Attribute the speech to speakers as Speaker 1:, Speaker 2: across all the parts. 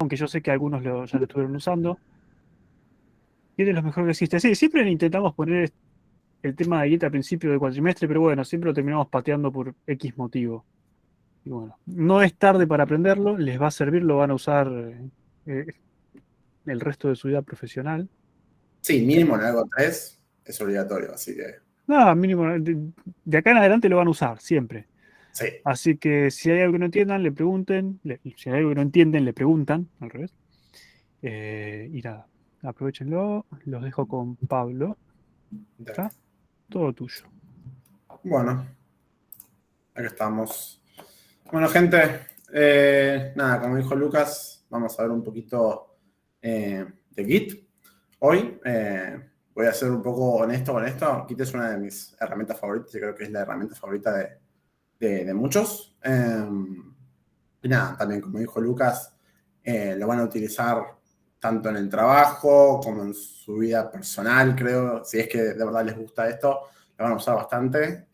Speaker 1: aunque yo sé que algunos ya lo estuvieron usando. Y es de los mejores que existe. Sí, siempre intentamos poner el tema de Git al principio del cuatrimestre, pero bueno, siempre lo terminamos pateando por X motivo. Y bueno, no es tarde para aprenderlo, les va a servir, lo van a usar eh, el resto de su vida profesional.
Speaker 2: Sí, mínimo en algo 3 es obligatorio, así que
Speaker 1: Nada, mínimo, de acá en adelante lo van a usar, siempre.
Speaker 2: sí.
Speaker 1: Así que si hay algo que no entiendan, le pregunten. Si hay algo que no entienden, le preguntan, al revés. Y nada, aprovechenlo. Los dejo con Pablo.
Speaker 2: Dale.
Speaker 1: ¿Está? Todo tuyo.
Speaker 2: Bueno, acá estamos. Bueno, gente, nada, como dijo Lucas, vamos a ver un poquito de Git. Hoy voy a ser un poco honesto con esto. Git es una de mis herramientas favoritas, yo creo que es la herramienta favorita de muchos. Y nada, también como dijo Lucas, lo van a utilizar tanto en el trabajo como en su vida personal, creo. Si es que de verdad les gusta esto, lo van a usar bastante.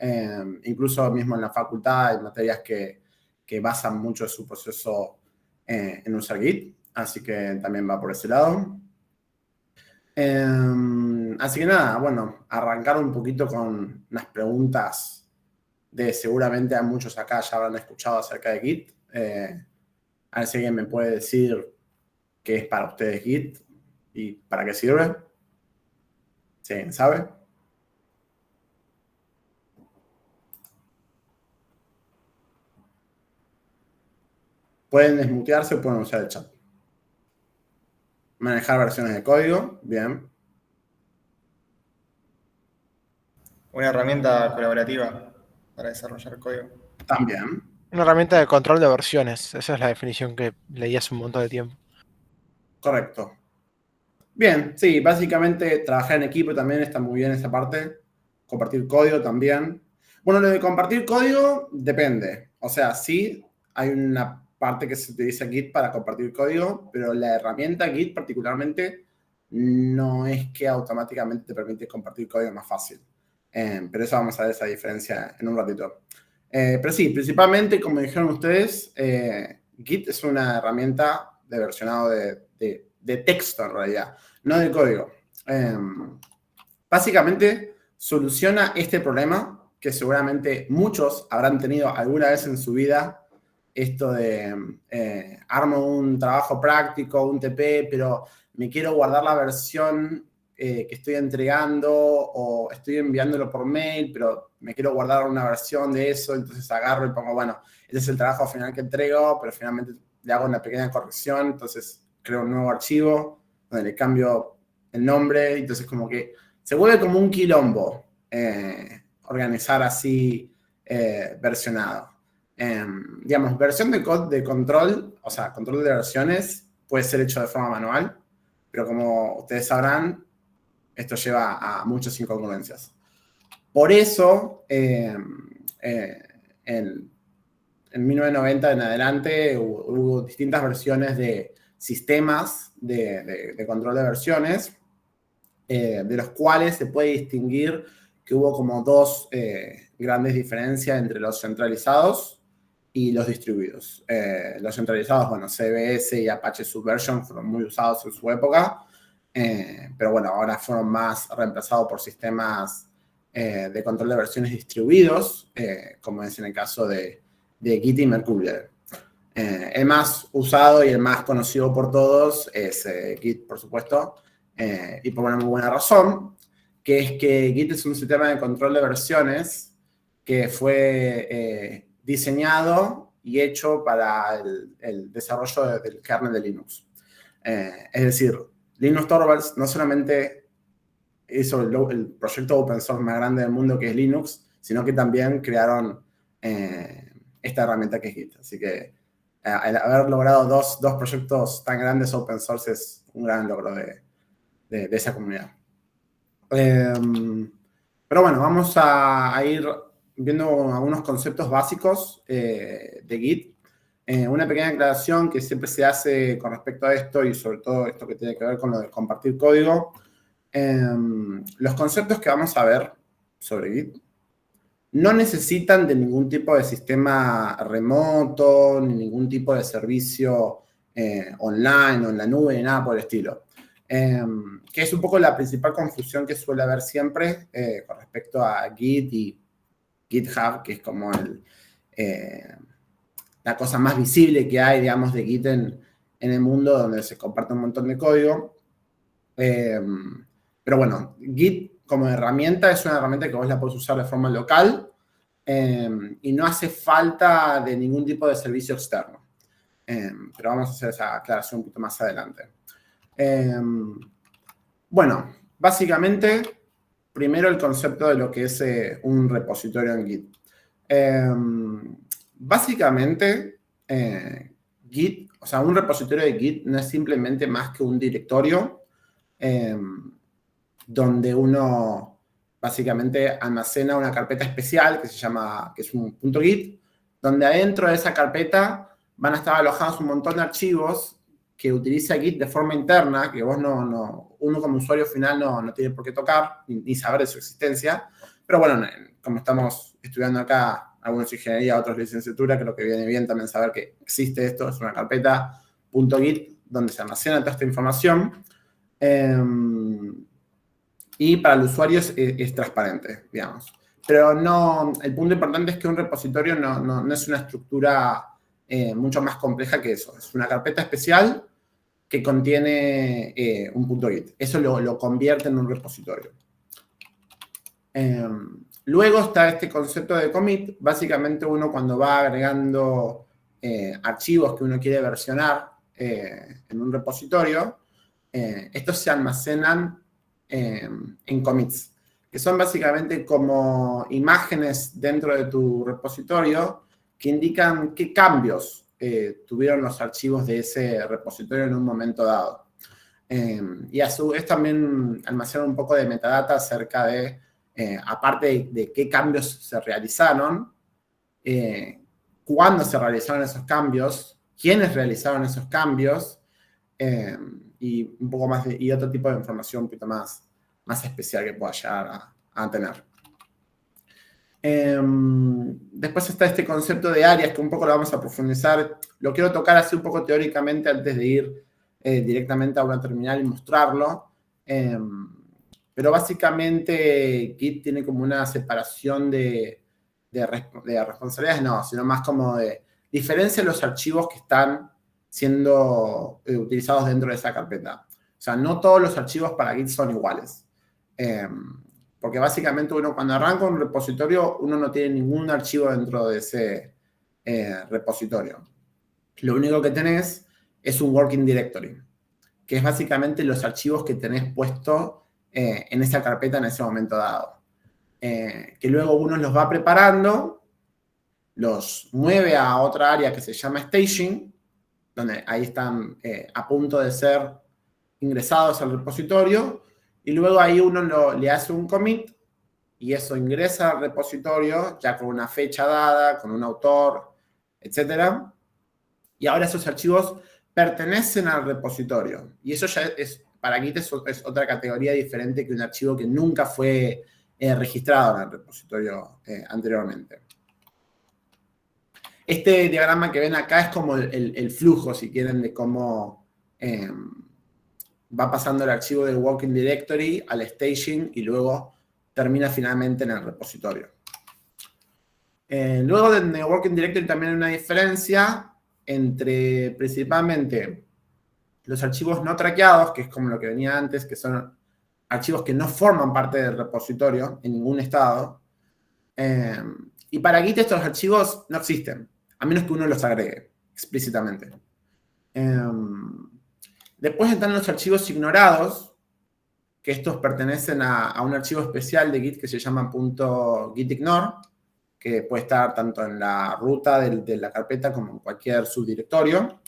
Speaker 2: Incluso mismo en la facultad hay materias que basan mucho su proceso en usar Git, así que también va por ese lado. Así que nada, bueno, arrancar un poquito con unas preguntas de seguramente a muchos acá ya habrán escuchado acerca de Git. A ver si alguien me puede decir qué es para ustedes Git y para qué sirve. ¿Sí? ¿Sabe? Pueden desmutearse o pueden usar el chat. Manejar versiones de código, bien.
Speaker 3: Una herramienta colaborativa para desarrollar código.
Speaker 2: También.
Speaker 4: Una herramienta de control de versiones. Esa es la definición que leí hace un montón de tiempo.
Speaker 2: Correcto. Bien, sí, básicamente trabajar en equipo también está muy bien esa parte. Compartir código también. Bueno, lo de compartir código depende. O sea, sí, hay una parte que se utiliza Git para compartir código, pero la herramienta Git particularmente no es que automáticamente te permite compartir código más fácil. Pero eso vamos a ver esa diferencia en un ratito. Pero sí, principalmente, como dijeron ustedes, Git es una herramienta de versionado de texto en realidad, no de código. Básicamente soluciona este problema que seguramente muchos habrán tenido alguna vez en su vida, esto de armo un trabajo práctico, un TP, pero me quiero guardar la versión que estoy entregando o estoy enviándolo por mail, pero me quiero guardar una versión de eso, entonces agarro y pongo, bueno, este es el trabajo final que entrego, pero finalmente le hago una pequeña corrección, entonces creo un nuevo archivo donde le cambio el nombre, entonces como que se vuelve como un quilombo organizar así versionado. Digamos, versión de control, o sea, control de versiones puede ser hecho de forma manual, pero como ustedes sabrán, esto lleva a muchas incongruencias. Por eso, en 1990 en adelante hubo distintas versiones de sistemas de control de versiones, de los cuales se puede distinguir que hubo como dos grandes diferencias entre los centralizados y los distribuidos. Los centralizados, bueno, CBS y Apache Subversion fueron muy usados en su época, pero bueno, ahora fueron más reemplazados por sistemas de control de versiones distribuidos, como es en el caso de Git y Mercurial. El más usado y el más conocido por todos es Git, por supuesto, y por una muy buena razón, que es que Git es un sistema de control de versiones que fue diseñado y hecho para el desarrollo del kernel de Linux. Es decir, Linus Torvalds no solamente hizo el proyecto open source más grande del mundo que es Linux, sino que también crearon esta herramienta que es Git. Así que el haber logrado dos proyectos tan grandes open source es un gran logro de esa comunidad. Pero bueno, vamos a ir viendo algunos conceptos básicos de Git. Una pequeña aclaración que siempre se hace con respecto a esto y sobre todo esto que tiene que ver con lo de compartir código. Los conceptos que vamos a ver sobre Git no necesitan de ningún tipo de sistema remoto, ni ningún tipo de servicio online o en la nube, ni nada por el estilo. Que es un poco la principal confusión que suele haber siempre con respecto a Git y GitHub, que es como la cosa más visible que hay, digamos, de Git en el mundo, donde se comparte un montón de código. Pero bueno, Git como herramienta es una herramienta que vos la podés usar de forma local y no hace falta de ningún tipo de servicio externo. Pero vamos a hacer esa aclaración un poquito más adelante. Bueno, básicamente, primero el concepto de lo que es un repositorio en Git. Básicamente, Git, o sea, un repositorio de Git no es simplemente más que un directorio donde uno básicamente almacena una carpeta especial que es un .git, donde adentro de esa carpeta van a estar alojados un montón de archivos que utiliza Git de forma interna, que vos uno como usuario final no tiene por qué tocar, ni saber de su existencia. Pero bueno, como estamos estudiando acá, algunos ingeniería, otros licenciatura, creo que viene bien también saber que existe esto, es una carpeta .git donde se almacena toda esta información. Y para el usuario es transparente, digamos. Pero no, el punto importante es que un repositorio no es una estructura mucho más compleja que eso. Es una carpeta especial que contiene un .git. Eso lo convierte en un repositorio. Luego está este concepto de commit. Básicamente uno cuando va agregando archivos que uno quiere versionar en un repositorio, estos se almacenan en commits, que son básicamente como imágenes dentro de tu repositorio que indican qué cambios tuvieron los archivos de ese repositorio en un momento dado. Y a su vez también almacenan un poco de metadata acerca de, aparte de qué cambios se realizaron, cuándo se realizaron esos cambios, quiénes realizaron esos cambios, y un poco más y otro tipo de información un poquito más especial que pueda llegar a tener. Después está este concepto de áreas que un poco lo vamos a profundizar. Lo quiero tocar así un poco teóricamente antes de ir directamente a una terminal y mostrarlo. Pero básicamente Git tiene como una separación de responsabilidades, no, sino más como de diferencia los archivos que están siendo utilizados dentro de esa carpeta. O sea, no todos los archivos para Git son iguales. Porque básicamente uno cuando arranca un repositorio, uno no tiene ningún archivo dentro de ese repositorio. Lo único que tenés es un working directory, que es básicamente los archivos que tenés puesto en esa carpeta en ese momento dado. Que luego uno los va preparando, los mueve a otra área que se llama staging, donde ahí están a punto de ser ingresados al repositorio, y luego ahí uno le hace un commit, y eso ingresa al repositorio, ya con una fecha dada, con un autor, etc. Y ahora esos archivos pertenecen al repositorio. Y eso ya para Git es otra categoría diferente que un archivo que nunca fue registrado en el repositorio anteriormente. Este diagrama que ven acá es como el flujo, si quieren, de cómo va pasando el archivo del working directory al staging y luego termina finalmente en el repositorio. Luego del working directory también hay una diferencia entre principalmente los archivos no traqueados, que es como lo que venía antes, que son archivos que no forman parte del repositorio en ningún estado. Y para Git estos archivos no existen, a menos que uno los agregue explícitamente. Después están los archivos ignorados, que estos pertenecen a un archivo especial de Git que se llama .gitignore, que puede estar tanto en la ruta de la carpeta como en cualquier subdirectorio.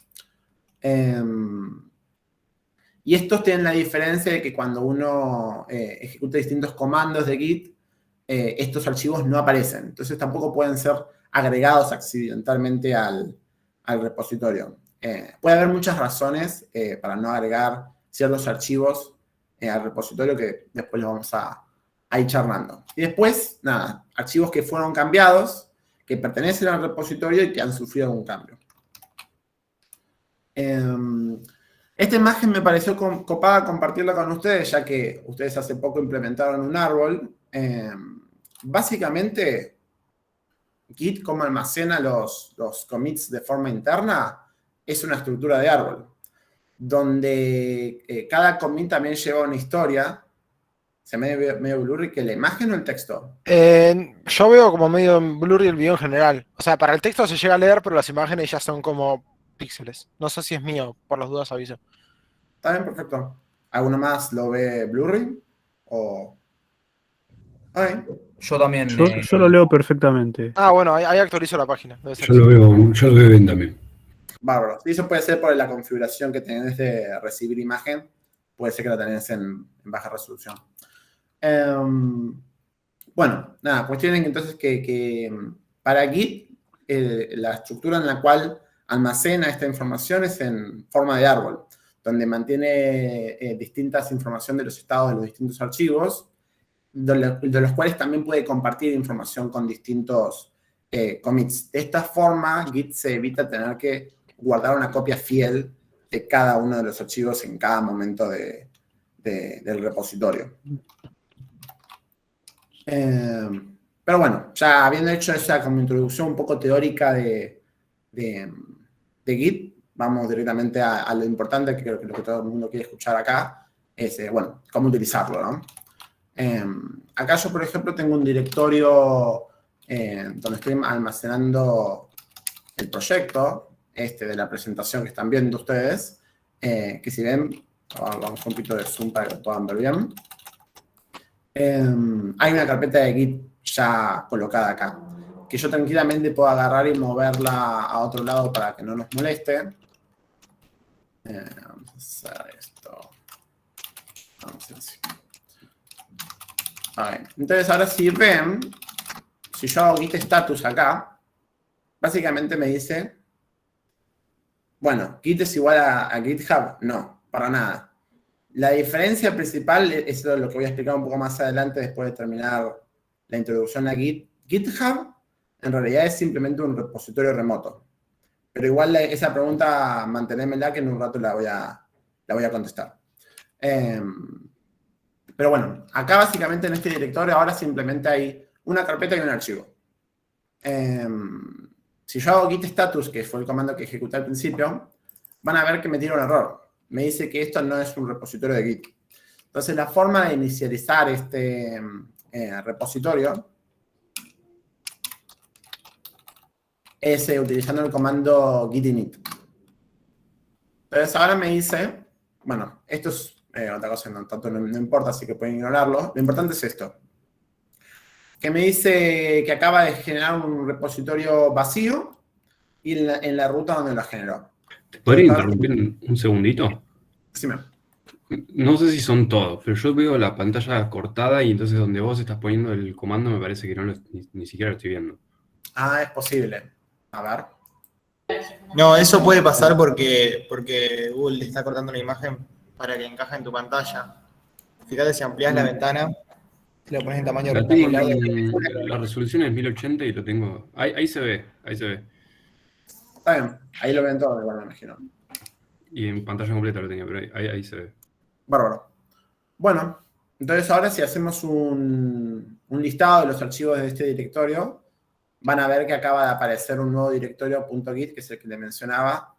Speaker 2: Y estos tienen la diferencia de que cuando uno ejecuta distintos comandos de Git, estos archivos no aparecen. Entonces tampoco pueden ser agregados accidentalmente al repositorio. Puede haber muchas razones para no agregar ciertos archivos al repositorio que después los vamos a ir charlando. Y después, nada, archivos que fueron cambiados, que pertenecen al repositorio y que han sufrido algún cambio. Esta imagen me pareció copada compartirla con ustedes, ya que ustedes hace poco implementaron un árbol. Básicamente, Git, como almacena los commits de forma interna, es una estructura de árbol, donde cada commit también lleva una historia. ¿Se me ve medio blurry que la imagen o el texto?
Speaker 4: Yo veo como medio blurry el video en general. O sea, para el texto se llega a leer, pero las imágenes ya son como píxeles. No sé si es mío, por las dudas aviso.
Speaker 2: Está bien, perfecto. ¿Alguno más lo ve blurry? O... Ok.
Speaker 5: Yo también.
Speaker 1: Yo lo leo perfectamente.
Speaker 4: Ah, bueno, ahí actualizo la página. Debe ser
Speaker 6: Yo
Speaker 4: así.
Speaker 6: lo veo bien también.
Speaker 2: Bárbaro. Y eso puede ser por la configuración que tenés de recibir imagen. Puede ser que la tenés en baja resolución. Bueno, nada, cuestión es entonces que para Git, la estructura en la cual almacena esta información es en forma de árbol, donde mantiene distintas información de los estados de los distintos archivos, de los cuales también puede compartir información con distintos commits. De esta forma, Git se evita tener que guardar una copia fiel de cada uno de los archivos en cada momento del repositorio. Pero bueno, ya habiendo hecho esa como introducción un poco teórica de Git, vamos directamente a lo importante, que creo que lo que todo el mundo quiere escuchar acá, es, bueno, cómo utilizarlo, ¿no? Acá yo, por ejemplo, tengo un directorio donde estoy almacenando el proyecto, de la presentación que están viendo ustedes, que si ven, vamos un poquito de zoom para que lo puedan ver bien. Hay una carpeta de Git ya colocada acá, que yo tranquilamente puedo agarrar y moverla a otro lado para que no nos moleste. Vamos a hacer esto. Vamos a hacer así. Entonces, ahora si ven, si yo hago git status acá, básicamente me dice, bueno, Git es igual a GitHub. No, para nada. La diferencia principal es lo que voy a explicar un poco más adelante después de terminar la introducción a Git. GitHub en realidad es simplemente un repositorio remoto. Pero igual esa pregunta mantenémela que en un rato la voy a contestar. Pero bueno, acá básicamente en este directorio ahora simplemente hay una carpeta y un archivo. Si yo hago git status, que fue el comando que ejecuté al principio, van a ver que me tira un error. Me dice que esto no es un repositorio de Git. Entonces, la forma de inicializar este repositorio es utilizando el comando git init. Entonces, ahora me dice, bueno, esto es otra cosa, tanto no importa, así que pueden ignorarlo. Lo importante es esto. Que me dice que acaba de generar un repositorio vacío y en la ruta donde lo generó.
Speaker 6: ¿Te podría interrumpir un segundito?
Speaker 2: Sí,
Speaker 6: No sé si son todos, pero yo veo la pantalla cortada y entonces donde vos estás poniendo el comando me parece que ni siquiera lo estoy viendo.
Speaker 2: Ah, es posible. A ver.
Speaker 3: No, eso puede pasar porque Google le está cortando la imagen para que encaje en tu pantalla. Fíjate si amplias la ventana, lo pones en tamaño
Speaker 6: La tengo
Speaker 3: rectangular.
Speaker 6: la resolución es 1080 y lo tengo. Ahí se ve, ahí se ve.
Speaker 2: Está bien. Ahí lo ven todo, igual me imagino.
Speaker 6: Y en pantalla completa lo tenía, pero ahí se ve.
Speaker 2: Bárbaro. Bueno, entonces ahora si hacemos un listado de los archivos de este directorio, van a ver que acaba de aparecer un nuevo directorio .git, que es el que le mencionaba,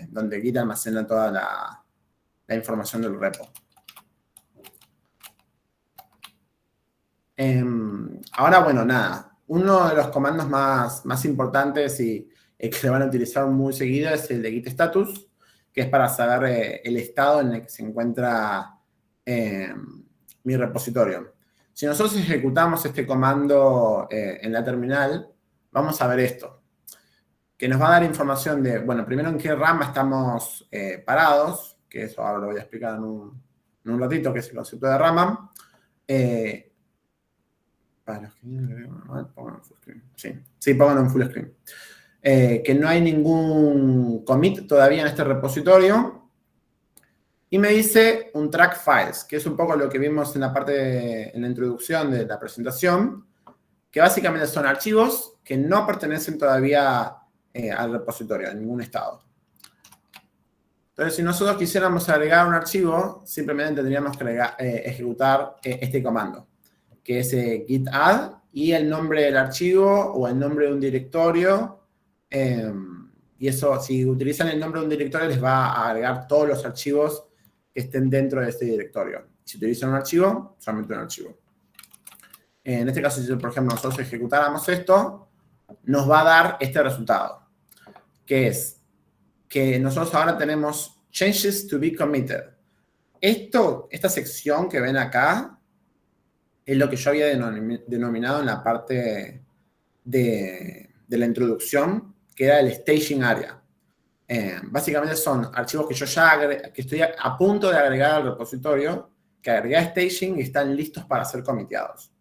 Speaker 2: donde Git almacena toda la información del repo. Ahora, bueno, nada. Uno de los comandos más importantes y que se van a utilizar muy seguido es el de git status, que es para saber el estado en el que se encuentra mi repositorio. Si nosotros ejecutamos este comando en la terminal, vamos a ver esto, que nos va a dar información de, bueno, primero en qué rama estamos parados, que eso ahora lo voy a explicar en un ratito, que es el concepto de rama. Para los que pónganlo en full screen. Sí, pónganlo en full screen. Que no hay ningún commit todavía en este repositorio. Y me dice un track files, que es un poco lo que vimos en la introducción de la presentación, que básicamente son archivos que no pertenecen todavía al repositorio, en ningún estado. Entonces, si nosotros quisiéramos agregar un archivo, simplemente tendríamos que ejecutar este comando, que es git add y el nombre del archivo o el nombre de un directorio. Y eso, si utilizan el nombre de un directorio, les va a agregar todos los archivos que estén dentro de este directorio. Si utilizan un archivo, solamente un archivo. En este caso, si por ejemplo nosotros ejecutáramos esto, nos va a dar este resultado, que es que nosotros ahora tenemos changes to be committed. Esta sección que ven acá es lo que yo había denominado en la parte de la introducción, que era el staging area. Básicamente son archivos que yo que estoy a punto de agregar al repositorio, que agregué a staging y están listos para ser comiteados.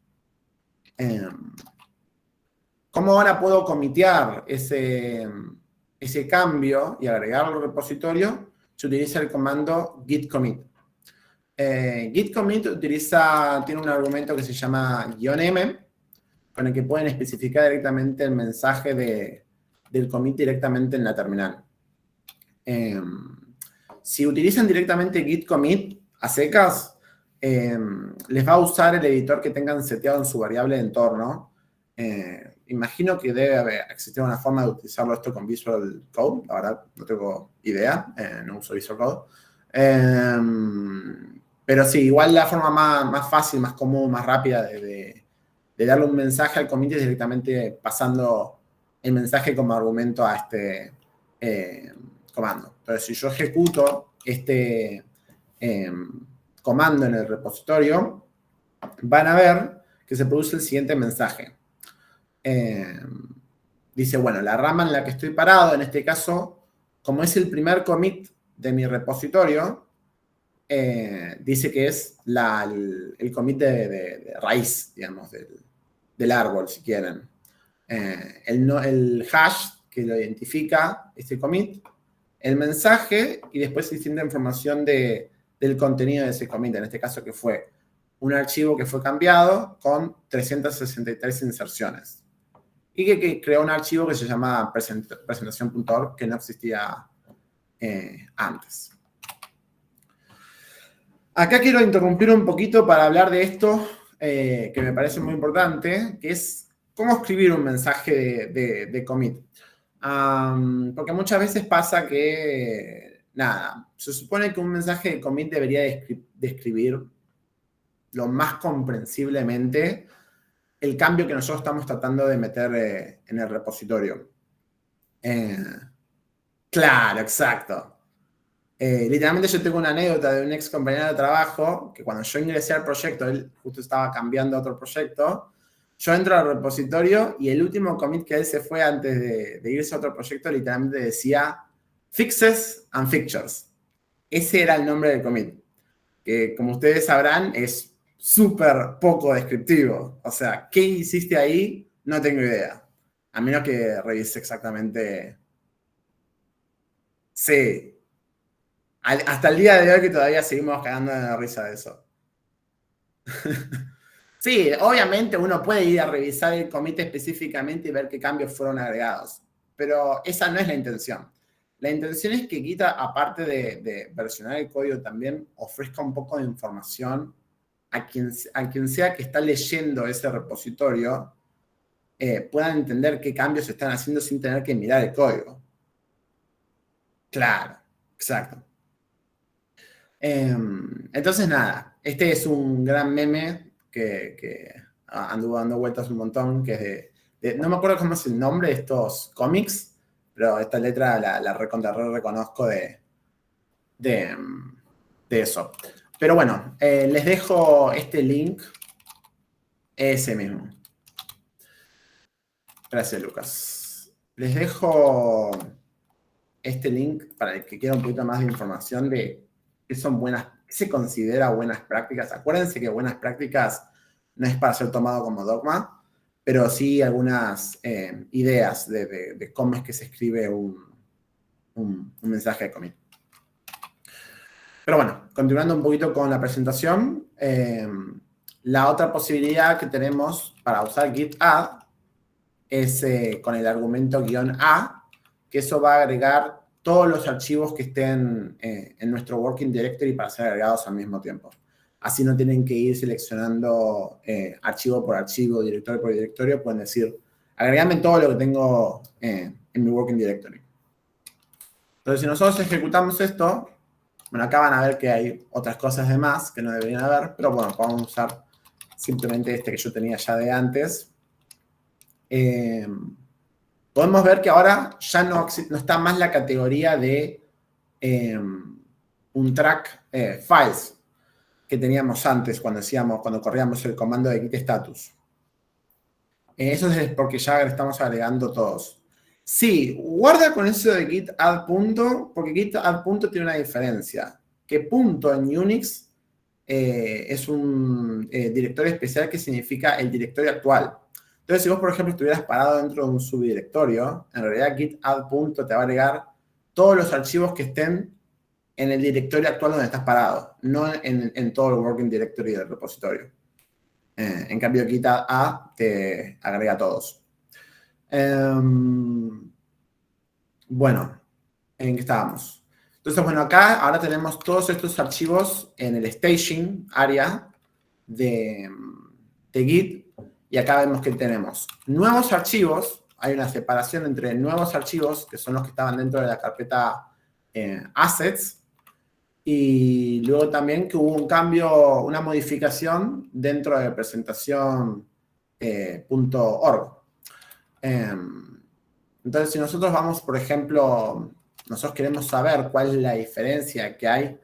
Speaker 2: ¿Cómo ahora puedo comitear ese cambio y agregarlo al repositorio? Se utiliza el comando git commit. Git commit tiene un argumento que se llama "-m", con el que pueden especificar directamente el mensaje del commit directamente en la terminal. Si utilizan directamente git commit a secas, les va a usar el editor que tengan seteado en su variable de entorno. Imagino que debe existir una forma de utilizarlo esto con Visual Code. La verdad, no tengo idea. No uso Visual Code. Pero sí, igual la forma más fácil, más común, más rápida de darle un mensaje al commit es directamente pasando el mensaje como argumento a este comando. Entonces, si yo ejecuto este comando en el repositorio, van a ver que se produce el siguiente mensaje. Dice, bueno, la rama en la que estoy parado, en este caso, como es el primer commit de mi repositorio, dice que es el commit de raíz, digamos, del árbol, si quieren. El hash que lo identifica, este commit, el mensaje y después distinta información del contenido de ese commit, en este caso que fue un archivo que fue cambiado con 363 inserciones. Y que creó un archivo que se llama presentación.org, que no existía antes. Acá quiero interrumpir un poquito para hablar de esto, que me parece muy importante, que es cómo escribir un mensaje de commit. Porque muchas veces pasa que, se supone que un mensaje de commit debería describir lo más comprensiblemente el cambio que nosotros estamos tratando de meter en el repositorio. Claro, exacto. Literalmente yo tengo una anécdota de un ex compañero de trabajo que cuando yo ingresé al proyecto, él justo estaba cambiando a otro proyecto, yo entro al repositorio y el último commit que él se fue antes de irse a otro proyecto literalmente decía Fixes and Fixtures. Ese era el nombre del commit, que como ustedes sabrán es súper poco descriptivo. O sea, ¿qué hiciste ahí? No tengo idea. A menos que revise exactamente. Sí. Hasta el día de hoy que todavía seguimos cagando de la risa de eso. Sí, obviamente uno puede ir a revisar el commit específicamente y ver qué cambios fueron agregados. Pero esa no es la intención. La intención es que Git, aparte de versionar el código, también ofrezca un poco de información a quien sea que está leyendo ese repositorio, puedan entender qué cambios se están haciendo sin tener que mirar el código. Claro, exacto. Entonces, nada, este es un gran meme que anduvo dando vueltas un montón, que es no me acuerdo cómo es el nombre de estos cómics, pero esta letra la reconozco de eso. Pero bueno, les dejo este link, ese mismo. Gracias, Lucas. Les dejo este link para el que quiera un poquito más de información de qué se considera buenas prácticas. Acuérdense que buenas prácticas no es para ser tomado como dogma, pero sí algunas ideas de cómo es que se escribe un mensaje de commit. Pero bueno, continuando un poquito con la presentación, la otra posibilidad que tenemos para usar git add es con el argumento -a, que eso va a agregar todos los archivos que estén en nuestro working directory para ser agregados al mismo tiempo. Así no tienen que ir seleccionando archivo por archivo, directorio por directorio. Pueden decir, agregame todo lo que tengo en mi working directory. Entonces, si nosotros ejecutamos esto, bueno, acá van a ver que hay otras cosas de más que no deberían haber, pero bueno, vamos a usar simplemente este que yo tenía ya de antes. Podemos ver que ahora ya no está más la categoría de un track files que teníamos antes cuando corríamos el comando de git status. Eso es porque ya estamos agregando todos. Sí, guarda con eso de git add punto, porque git add punto tiene una diferencia. Que punto en Unix es un directorio especial que significa el directorio actual. Entonces, si vos, por ejemplo, estuvieras parado dentro de un subdirectorio, en realidad git add punto te va a agregar todos los archivos que estén en el directorio actual donde estás parado, no en todo el working directory del repositorio. En cambio, git add te agrega todos. Bueno, ¿en qué estábamos? Entonces, bueno, acá ahora tenemos todos estos archivos en el staging área de Git. Y acá vemos que tenemos nuevos archivos. Hay una separación entre nuevos archivos, que son los que estaban dentro de la carpeta assets. Y luego también que hubo un cambio, una modificación dentro de presentación .org. Entonces, si nosotros vamos, por ejemplo, nosotros queremos saber cuál es la diferencia que hay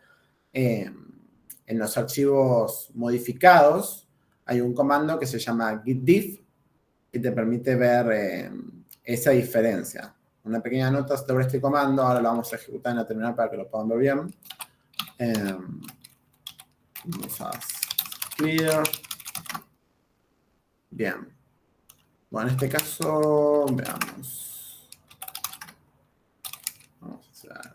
Speaker 2: en los archivos modificados, hay un comando que se llama gitdiff que te permite ver esa diferencia. Una pequeña nota sobre este comando, ahora lo vamos a ejecutar en la terminal para que lo puedan ver bien. Vamos a clear. Bien. Bueno, en este caso, veamos. Vamos a hacer.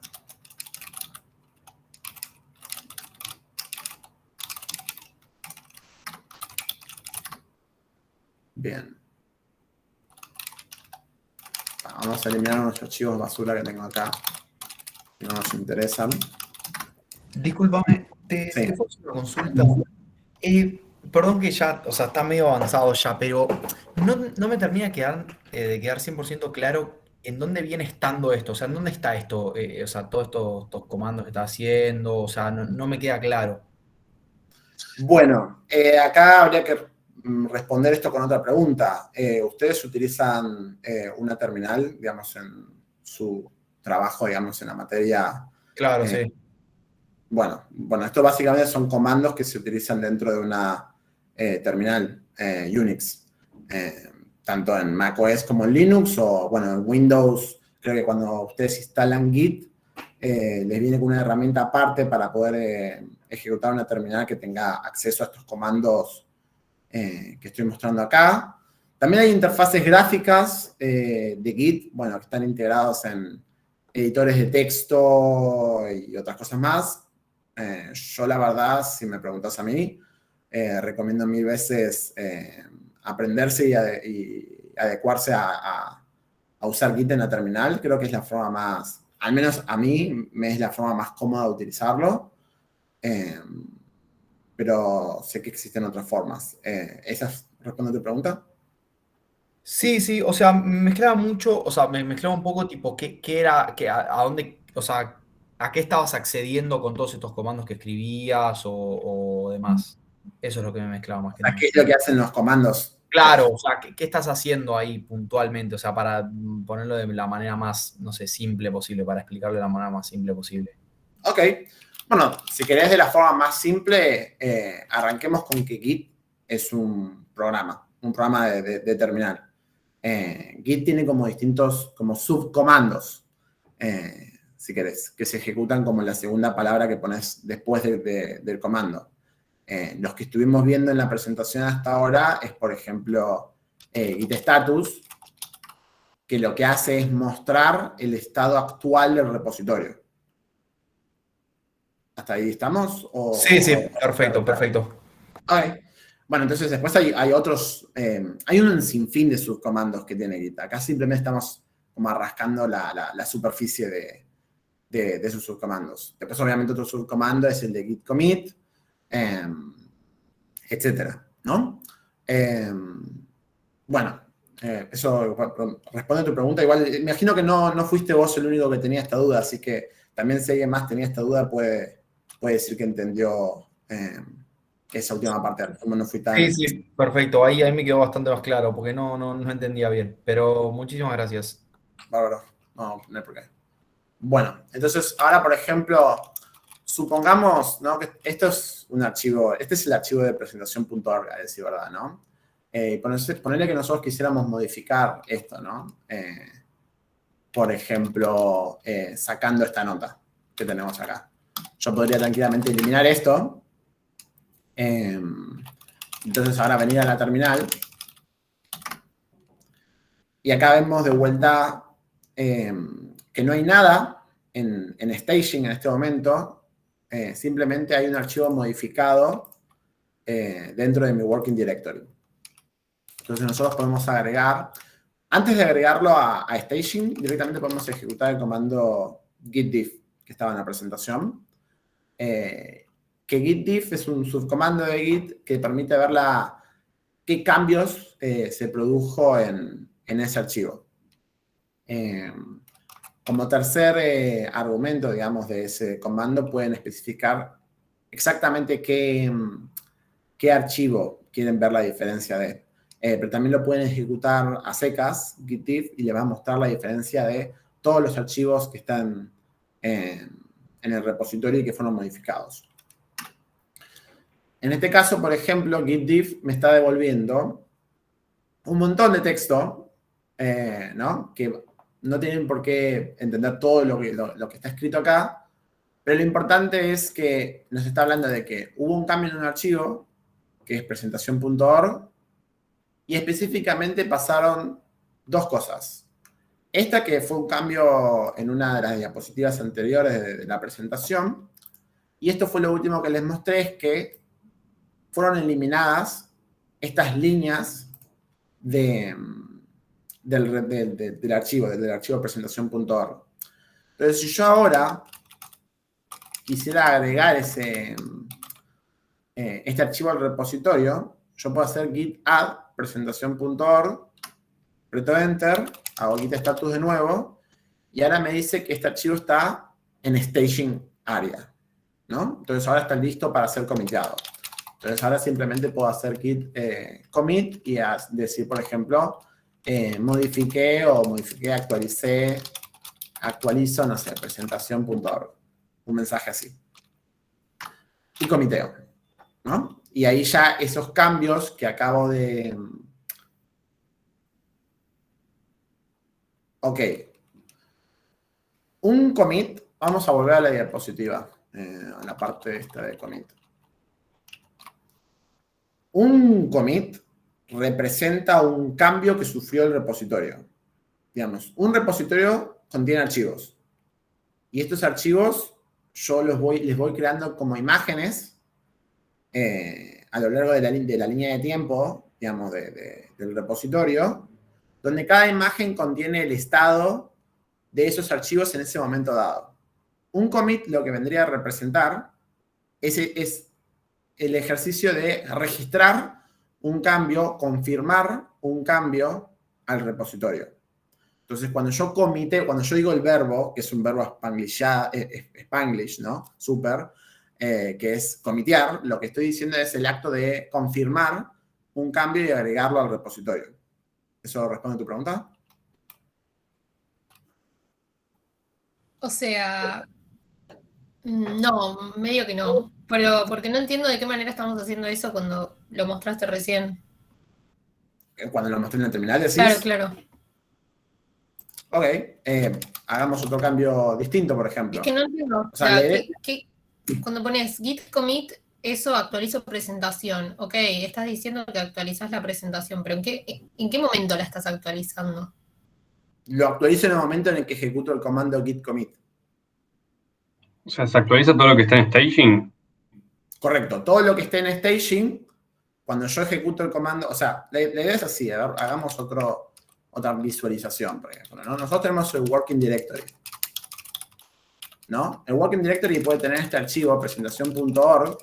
Speaker 2: Bien. Vamos a eliminar unos archivos basura que tengo acá, que no nos interesan.
Speaker 5: Discúlpame,
Speaker 2: Sí.
Speaker 5: te puedo hacer una consulta. Perdón que ya, o sea, está medio avanzado ya, pero no me termina de quedar 100% claro en dónde viene estando esto, o sea, en dónde está esto, o sea, todos estos comandos que está haciendo, o sea, no me queda claro.
Speaker 2: Bueno, acá habría que responder esto con otra pregunta. ¿Ustedes utilizan una terminal, digamos, en su trabajo, digamos, en la materia?
Speaker 5: Claro, sí.
Speaker 2: Bueno, esto básicamente son comandos que se utilizan dentro de una terminal Unix. Tanto en macOS como en Linux, o bueno, en Windows. Creo que cuando ustedes instalan Git, les viene con una herramienta aparte para poder ejecutar una terminal que tenga acceso a estos comandos que estoy mostrando acá. También hay interfaces gráficas de Git, bueno, que están integrados en editores de texto y otras cosas más. Yo, la verdad, si me preguntas a mí, recomiendo 1000 veces aprenderse y adecuarse a usar Git en la terminal. Creo que es la forma más, al menos a mí, me es la forma más cómoda de utilizarlo. Pero sé que existen otras formas. ¿Esa responde a tu pregunta?
Speaker 5: Sí, o sea, me mezclaba mucho, o sea, me mezclaba un poco tipo qué era, a dónde, o sea, a qué estabas accediendo con todos estos comandos que escribías o demás. Eso es lo que me mezclaba más que nada.
Speaker 2: ¿Qué es lo que hacen los comandos?
Speaker 5: Claro, o sea, ¿qué estás haciendo ahí puntualmente? O sea, para ponerlo de la manera más, no sé, simple posible, para explicarlo de la manera más simple posible.
Speaker 2: Ok. Bueno, si querés de la forma más simple, arranquemos con que Git es un programa de terminal. Git tiene como distintos, como subcomandos, si querés, que se ejecutan como la segunda palabra que pones después del comando. Los que estuvimos viendo en la presentación hasta ahora es, por ejemplo, git status, que lo que hace es mostrar el estado actual del repositorio. ¿Hasta ahí estamos?
Speaker 5: Sí, perfecto.
Speaker 2: Ok. Bueno, entonces después hay otros, hay un sinfín de subcomandos que tiene Git. Acá simplemente estamos como rascando la superficie de sus subcomandos. Después, obviamente, otro subcomando es el de git commit, etcétera, ¿no? Bueno, eso responde a tu pregunta. Igual, me imagino que no fuiste vos el único que tenía esta duda, así que también si alguien más tenía esta duda puede decir que entendió esa última parte, como no fui tan...
Speaker 5: Sí, perfecto. Ahí me quedó bastante más claro, porque no entendía bien. Pero muchísimas gracias.
Speaker 2: Bárbaro, no hay por qué. Bueno, entonces ahora, por ejemplo, supongamos, ¿no?, que esto es un archivo, este es el archivo de presentación.org, a decir verdad, ¿no? Ponerle que nosotros quisiéramos modificar esto, ¿no? Por ejemplo, sacando esta nota que tenemos acá. Yo podría tranquilamente eliminar esto. Entonces ahora venir a la terminal. Y acá vemos de vuelta que no hay nada en staging en este momento. Simplemente hay un archivo modificado dentro de mi working directory. Entonces nosotros podemos agregar, antes de agregarlo a staging, directamente podemos ejecutar el comando git diff que estaba en la presentación. Que git diff es un subcomando de Git que permite ver qué cambios se produjo en ese archivo. Como tercer argumento, digamos, de ese comando, pueden especificar exactamente qué archivo quieren ver la diferencia de. Pero también lo pueden ejecutar a secas, git diff, y le va a mostrar la diferencia de todos los archivos que están en el repositorio y que fueron modificados. En este caso, por ejemplo, git diff me está devolviendo un montón de texto, ¿no?, que no tienen por qué entender todo lo que está escrito acá, pero lo importante es que nos está hablando de que hubo un cambio en un archivo, que es presentación.org, y específicamente pasaron dos cosas. Esta, que fue un cambio en una de las diapositivas anteriores de la presentación, y esto fue lo último que les mostré, es que fueron eliminadas estas líneas del archivo presentación.org. Entonces, si yo ahora quisiera agregar este archivo al repositorio, yo puedo hacer git add presentación.org, aprieto enter, hago git status de nuevo, y ahora me dice que este archivo está en staging area, ¿no? Entonces ahora está listo para ser comiteado. Entonces ahora simplemente puedo hacer git commit y decir, por ejemplo, actualizo, no sé, presentación.org. Un mensaje así. Y comiteo, ¿no? Y ahí ya esos cambios que acabo de... Ok. Un commit, vamos a volver a la diapositiva, a la parte esta de commit. Un commit representa un cambio que sufrió el repositorio. Digamos, un repositorio contiene archivos. Y estos archivos yo les voy creando como imágenes a lo largo de la línea de tiempo, digamos, del repositorio, donde cada imagen contiene el estado de esos archivos en ese momento dado. Un commit lo que vendría a representar es el ejercicio de registrar un cambio, confirmar un cambio al repositorio. Entonces, cuando yo digo el verbo, que es un verbo Spanglish, ¿no? Súper, que es comitear, lo que estoy diciendo es el acto de confirmar un cambio y agregarlo al repositorio. ¿Eso responde a tu pregunta?
Speaker 7: O sea, no, medio que no. Pero porque no entiendo de qué manera estamos haciendo eso cuando lo mostraste recién.
Speaker 2: Cuando lo mostré en la terminal, decís.
Speaker 7: Claro, claro.
Speaker 2: Ok, hagamos otro cambio distinto, por ejemplo.
Speaker 7: Es que no entiendo.
Speaker 2: O sea,
Speaker 7: cuando pones git commit, eso actualizo presentación. Ok, estás diciendo que actualizás la presentación, pero ¿en qué momento la estás actualizando?
Speaker 2: Lo actualizo en el momento en el que ejecuto el comando git commit.
Speaker 6: O sea, ¿se actualiza todo lo que está en staging?
Speaker 2: Correcto, todo lo que esté en staging, cuando yo ejecuto el comando, o sea, la idea es así, a ver, hagamos otra visualización, por ejemplo, ¿no? Nosotros tenemos el working directory, ¿no? El Working Directory puede tener este archivo, presentación.org,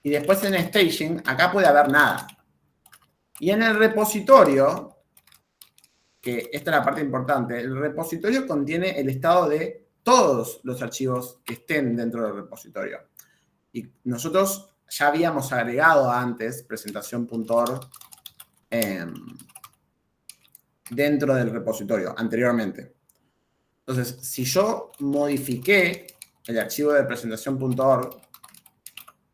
Speaker 2: y después en staging, acá puede haber nada. Y en el repositorio, que esta es la parte importante, el repositorio contiene el estado de todos los archivos que estén dentro del repositorio. Y nosotros ya habíamos agregado antes presentación.org dentro del repositorio, anteriormente. Entonces, si yo modifiqué el archivo de presentación.org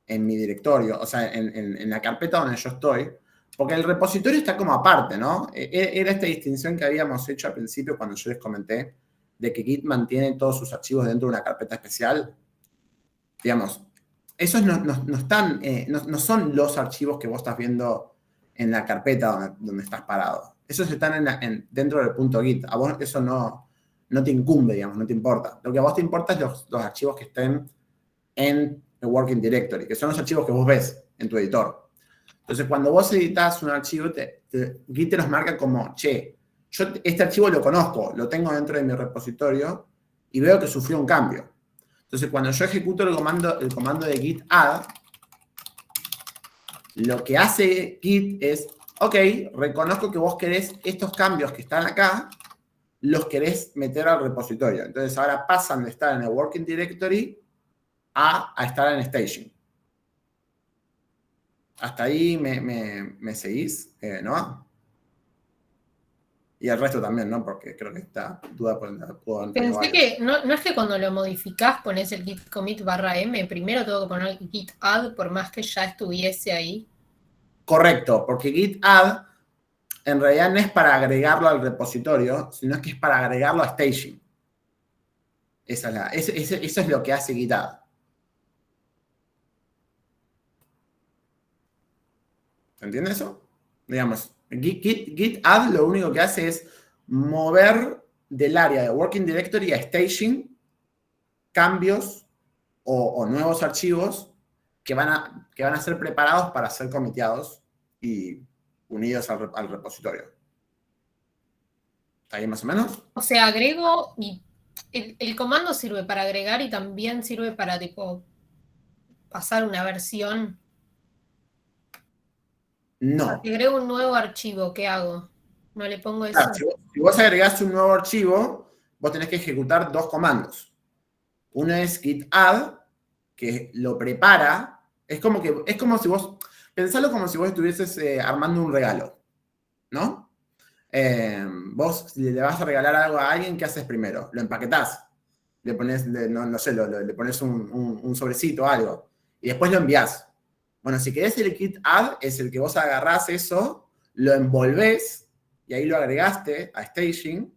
Speaker 2: en mi directorio, o sea, en la carpeta donde yo estoy, porque el repositorio está como aparte, ¿no? Era esta distinción que habíamos hecho al principio cuando yo les comenté de que Git mantiene todos sus archivos dentro de una carpeta especial. Digamos, esos no son los archivos que vos estás viendo en la carpeta donde estás parado. Esos están dentro del punto Git. A vos eso no te incumbe, digamos, no te importa. Lo que a vos te importa es los archivos que estén en el Working Directory, que son los archivos que vos ves en tu editor. Entonces, cuando vos editas un archivo, Git te los marca como, che, yo este archivo lo conozco, lo tengo dentro de mi repositorio y veo que sufrió un cambio. Entonces, cuando yo ejecuto el comando de git add, lo que hace Git es, ok, reconozco que vos querés estos cambios que están acá, los querés meter al repositorio. Entonces, ahora pasan de estar en el Working Directory a estar en staging. ¿Hasta ahí me seguís, no? Y el resto también, ¿no? Porque creo que esta duda puedo entender.
Speaker 7: Pensé que no es que cuando lo modificás pones el git commit /m, primero tengo que poner git add por más que ya estuviese ahí.
Speaker 2: Correcto, porque git add en realidad no es para agregarlo al repositorio, sino que es para agregarlo a staging. Eso es lo que hace git add. ¿Se entiende eso? Digamos, git add lo único que hace es mover del área de Working Directory a staging cambios o nuevos archivos que van a ser preparados para ser comiteados y unidos al repositorio. ¿Está ahí más o menos?
Speaker 7: O sea, agrego y el comando sirve para agregar y también sirve para tipo pasar una versión.
Speaker 2: No.
Speaker 7: Si agrego un nuevo archivo, ¿qué hago? ¿No le pongo eso?
Speaker 2: Claro, si vos agregás un nuevo archivo, vos tenés que ejecutar dos comandos. Uno es git add, que lo prepara. Es como si vos, pensalo como si vos estuvieses armando un regalo, ¿no? Vos le vas a regalar algo a alguien, ¿qué haces primero? Lo empaquetás. Le pones, no sé, le pones un sobrecito o algo. Y después lo envías. Bueno, si querés el git add, es el que vos agarrás eso, lo envolvés, y ahí lo agregaste a staging,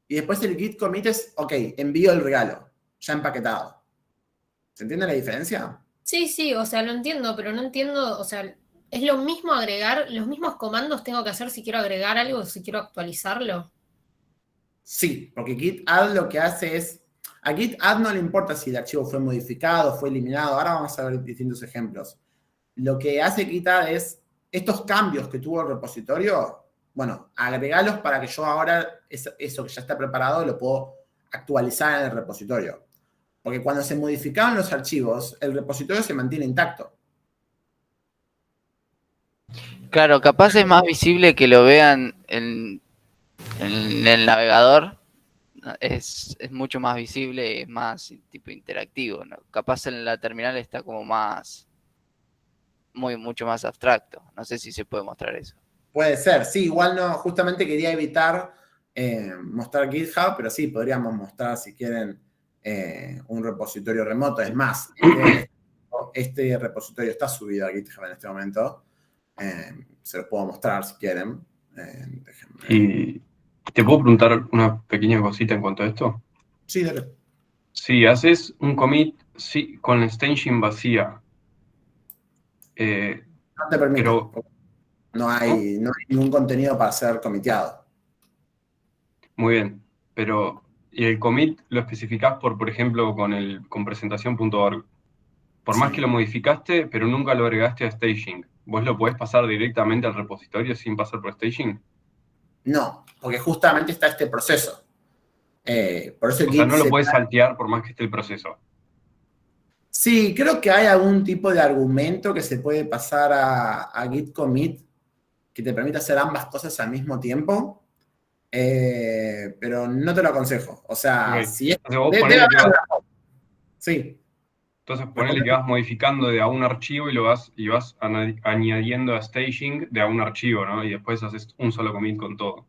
Speaker 2: y después el git commit es, ok, envío el regalo, ya empaquetado. ¿Se entiende la diferencia?
Speaker 7: Sí, o sea, lo entiendo, pero no entiendo, o sea, es lo mismo agregar, los mismos comandos tengo que hacer si quiero agregar algo, si quiero actualizarlo.
Speaker 2: Sí, porque git add lo que hace es, a git add no le importa si el archivo fue modificado, fue eliminado, ahora vamos a ver distintos ejemplos. Lo que hace git add es, estos cambios que tuvo el repositorio, bueno, agregarlos para que yo ahora, eso que ya está preparado, lo puedo actualizar en el repositorio. Porque cuando se modificaron los archivos, el repositorio se mantiene intacto.
Speaker 8: Claro, capaz es más visible que lo vean en el navegador. Es mucho más visible, es más tipo interactivo, ¿no? Capaz en la terminal está como mucho más abstracto. No sé si se puede mostrar eso.
Speaker 2: Puede ser, sí, igual no, justamente quería evitar mostrar GitHub, pero sí, podríamos mostrar, si quieren, un repositorio remoto. Es más, este repositorio está subido a GitHub en este momento. Se los puedo mostrar si quieren. Déjenme.
Speaker 6: ¿Y te puedo preguntar una pequeña cosita en cuanto a esto?
Speaker 2: Sí, dale.
Speaker 6: Si haces un commit con la staging vacía,
Speaker 2: No te permite.
Speaker 6: pero
Speaker 2: No hay ningún contenido para ser comiteado.
Speaker 6: muy bien, pero ¿y el commit lo especificás por ejemplo, con presentación.org? Por más
Speaker 2: Sí.
Speaker 6: que lo modificaste, pero nunca lo agregaste a staging, ¿vos lo podés pasar directamente al repositorio sin pasar por staging?
Speaker 2: No, porque justamente está este proceso. Por eso
Speaker 6: O sea, no lo puedes saltear por más que esté el proceso.
Speaker 2: Sí, creo que hay algún tipo de argumento que se puede pasar a Git Commit que te permite hacer ambas cosas al mismo tiempo, pero no te lo aconsejo. O sea,
Speaker 6: Ok.
Speaker 2: si es...
Speaker 6: Entonces vos
Speaker 2: debe
Speaker 6: ponele que
Speaker 2: haber
Speaker 6: vas,
Speaker 2: una- Sí,
Speaker 6: entonces ponele que vas modificando de a un archivo y vas añadiendo a staging de a un archivo, ¿no? Y después haces un solo commit con todo.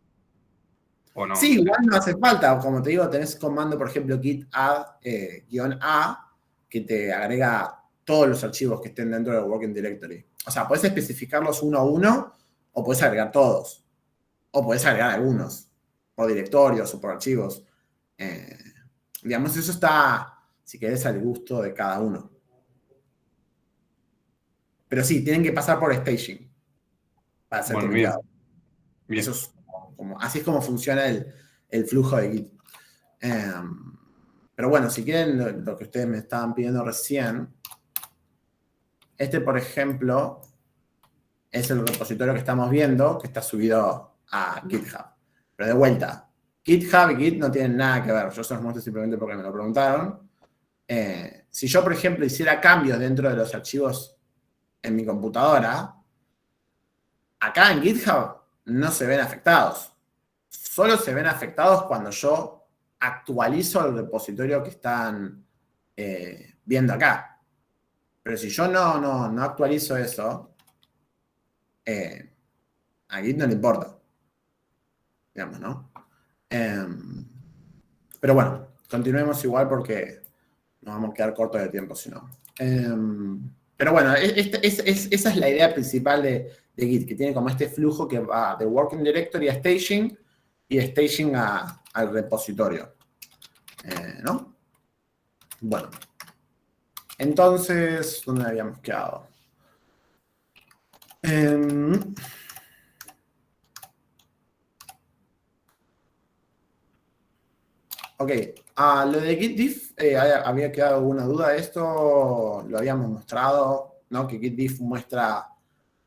Speaker 6: ¿O no?
Speaker 2: sí, igual no hace falta. Como te digo, tenés comando, por ejemplo, git add -a, que te agrega todos los archivos que estén dentro del working directory. O sea, puedes especificarlos uno a uno, o puedes agregar todos, o puedes agregar algunos, por directorios o por archivos. Digamos, eso está, si querés, al gusto de cada uno. Pero sí, tienen que pasar por staging para ser
Speaker 6: Bueno,
Speaker 2: comiteados.
Speaker 6: bien.
Speaker 2: Eso es así es como funciona el flujo de Git. Pero bueno, si quieren lo que ustedes me estaban pidiendo recién, este, por ejemplo, es el repositorio que estamos viendo, que está subido a GitHub. Pero de vuelta, GitHub y Git no tienen nada que ver. Yo se los muestro simplemente porque me lo preguntaron. Si yo, por ejemplo, hiciera cambios dentro de los archivos en mi computadora, acá en GitHub no se ven afectados. Solo se ven afectados cuando yo actualizo el repositorio que están viendo acá. Pero si yo no actualizo eso, a Git no le importa. Digamos, ¿no? Pero bueno, continuemos igual porque nos vamos a quedar cortos de tiempo si no. Pero bueno, esa es la idea principal de Git, que tiene como este flujo que va de Working Directory a Staging y de Staging al repositorio. ¿No? Bueno. Entonces, ¿dónde habíamos quedado? Ok, lo de Git diff, había quedado alguna duda de esto, lo habíamos mostrado, ¿no? Que Git diff muestra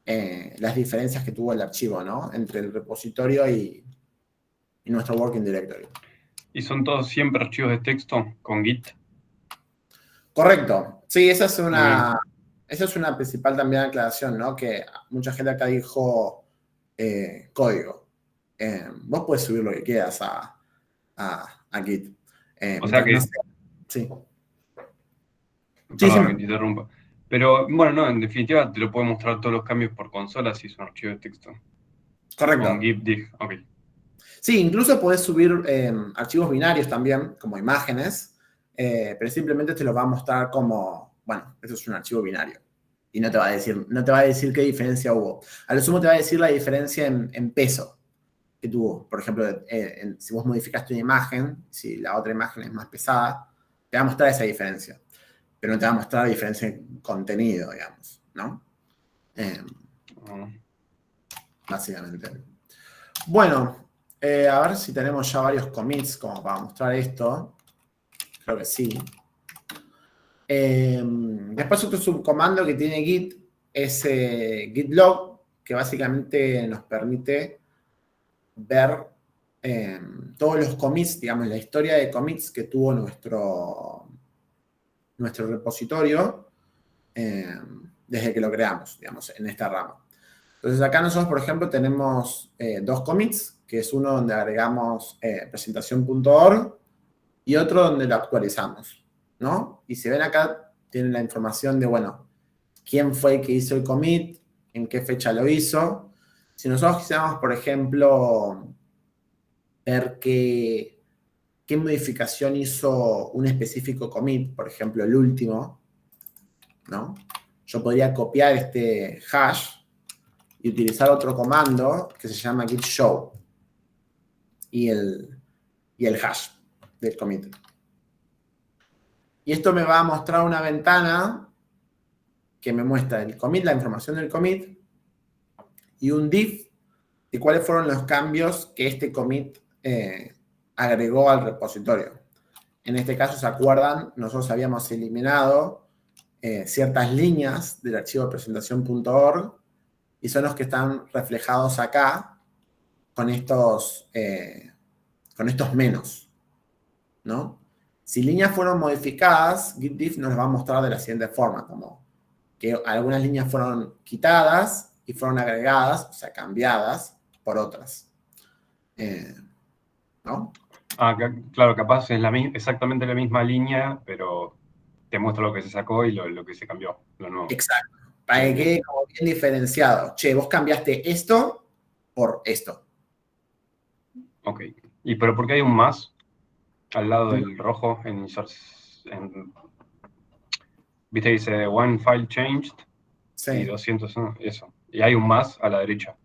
Speaker 2: las diferencias que tuvo el archivo, ¿no? Entre el repositorio y nuestro working directory.
Speaker 6: ¿Y son todos siempre archivos de texto con Git?
Speaker 2: Correcto, sí, esa es una principal también aclaración, ¿no? Que mucha gente acá dijo código. Vos podés subir lo que quieras a Git.
Speaker 6: O sea que...
Speaker 2: No sé. Sí.
Speaker 6: Perdón
Speaker 2: Sí.
Speaker 6: que te interrumpa. Pero bueno, no, en definitiva te lo puedo mostrar todos los cambios por consola si es un archivo de texto.
Speaker 2: Correcto.
Speaker 6: Con git diff, ok.
Speaker 2: Sí, incluso podés subir archivos binarios también, como imágenes, pero simplemente te lo va a mostrar como, bueno, eso es un archivo binario. Y no te va a decir qué diferencia hubo. A lo sumo te va a decir la diferencia en peso que tuvo. Por ejemplo, si vos modificaste una imagen, si la otra imagen es más pesada, te va a mostrar esa diferencia. Pero no te va a mostrar la diferencia en contenido, digamos, ¿no? Básicamente. Bueno, a ver si tenemos ya varios commits como para mostrar esto. Creo que sí. Después otro subcomando que tiene Git es git log, que básicamente nos permite ver todos los commits, digamos, la historia de commits que tuvo nuestro repositorio desde que lo creamos, digamos, en esta rama. Entonces acá nosotros, por ejemplo, tenemos dos commits, que es uno donde agregamos presentación.org y otro donde lo actualizamos, ¿no? Y si ven acá, tienen la información de, bueno, quién fue el que hizo el commit, en qué fecha lo hizo. Si nosotros quisiéramos, por ejemplo, ver qué modificación hizo un específico commit, por ejemplo, el último, ¿no? Yo podría copiar este hash y utilizar otro comando que se llama git show y el hash del commit. Y esto me va a mostrar una ventana que me muestra el commit, la información del commit, y un diff de cuáles fueron los cambios que este commit agregó al repositorio. En este caso, ¿se acuerdan? Nosotros habíamos eliminado ciertas líneas del archivo presentación.org y son los que están reflejados acá con estos menos, ¿no? Si líneas fueron modificadas, git diff nos las va a mostrar de la siguiente forma, como que algunas líneas fueron quitadas y fueron agregadas, o sea, cambiadas por otras. ¿No?
Speaker 6: Claro, capaz es exactamente la misma línea, pero te muestra lo que se sacó y lo que se cambió, lo nuevo.
Speaker 2: Exacto. Para que quede como bien diferenciado. Che, vos cambiaste esto por esto.
Speaker 6: Ok. ¿Pero por qué hay un más al lado del rojo viste, dice one file changed
Speaker 2: Sí.
Speaker 6: y 200, eso. Y hay un más a la derecha.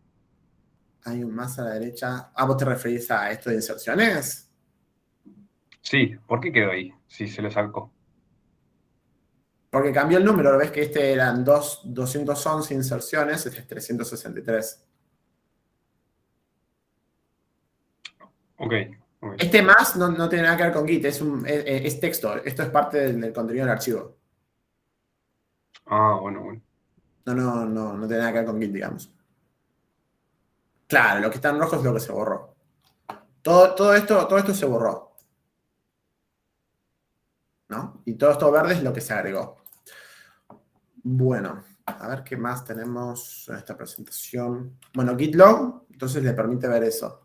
Speaker 2: Hay un más a la derecha. Ah, ¿vos te referís a esto de inserciones?
Speaker 6: Sí, ¿por qué quedó ahí? Si se le sacó.
Speaker 2: Porque cambió el número. ¿Ves que este eran 211 inserciones? Este es 363.
Speaker 6: Ok.
Speaker 2: Este más no tiene nada que ver con Git. Es texto. Esto es parte del contenido del archivo.
Speaker 6: Ah, bueno.
Speaker 2: No tiene nada que ver con Git, digamos. Claro, lo que está en rojo es lo que se borró. Todo esto se borró. ¿No? Y todo esto verde es lo que se agregó. Bueno, a ver qué más tenemos en esta presentación. Bueno, git log, entonces le permite ver eso.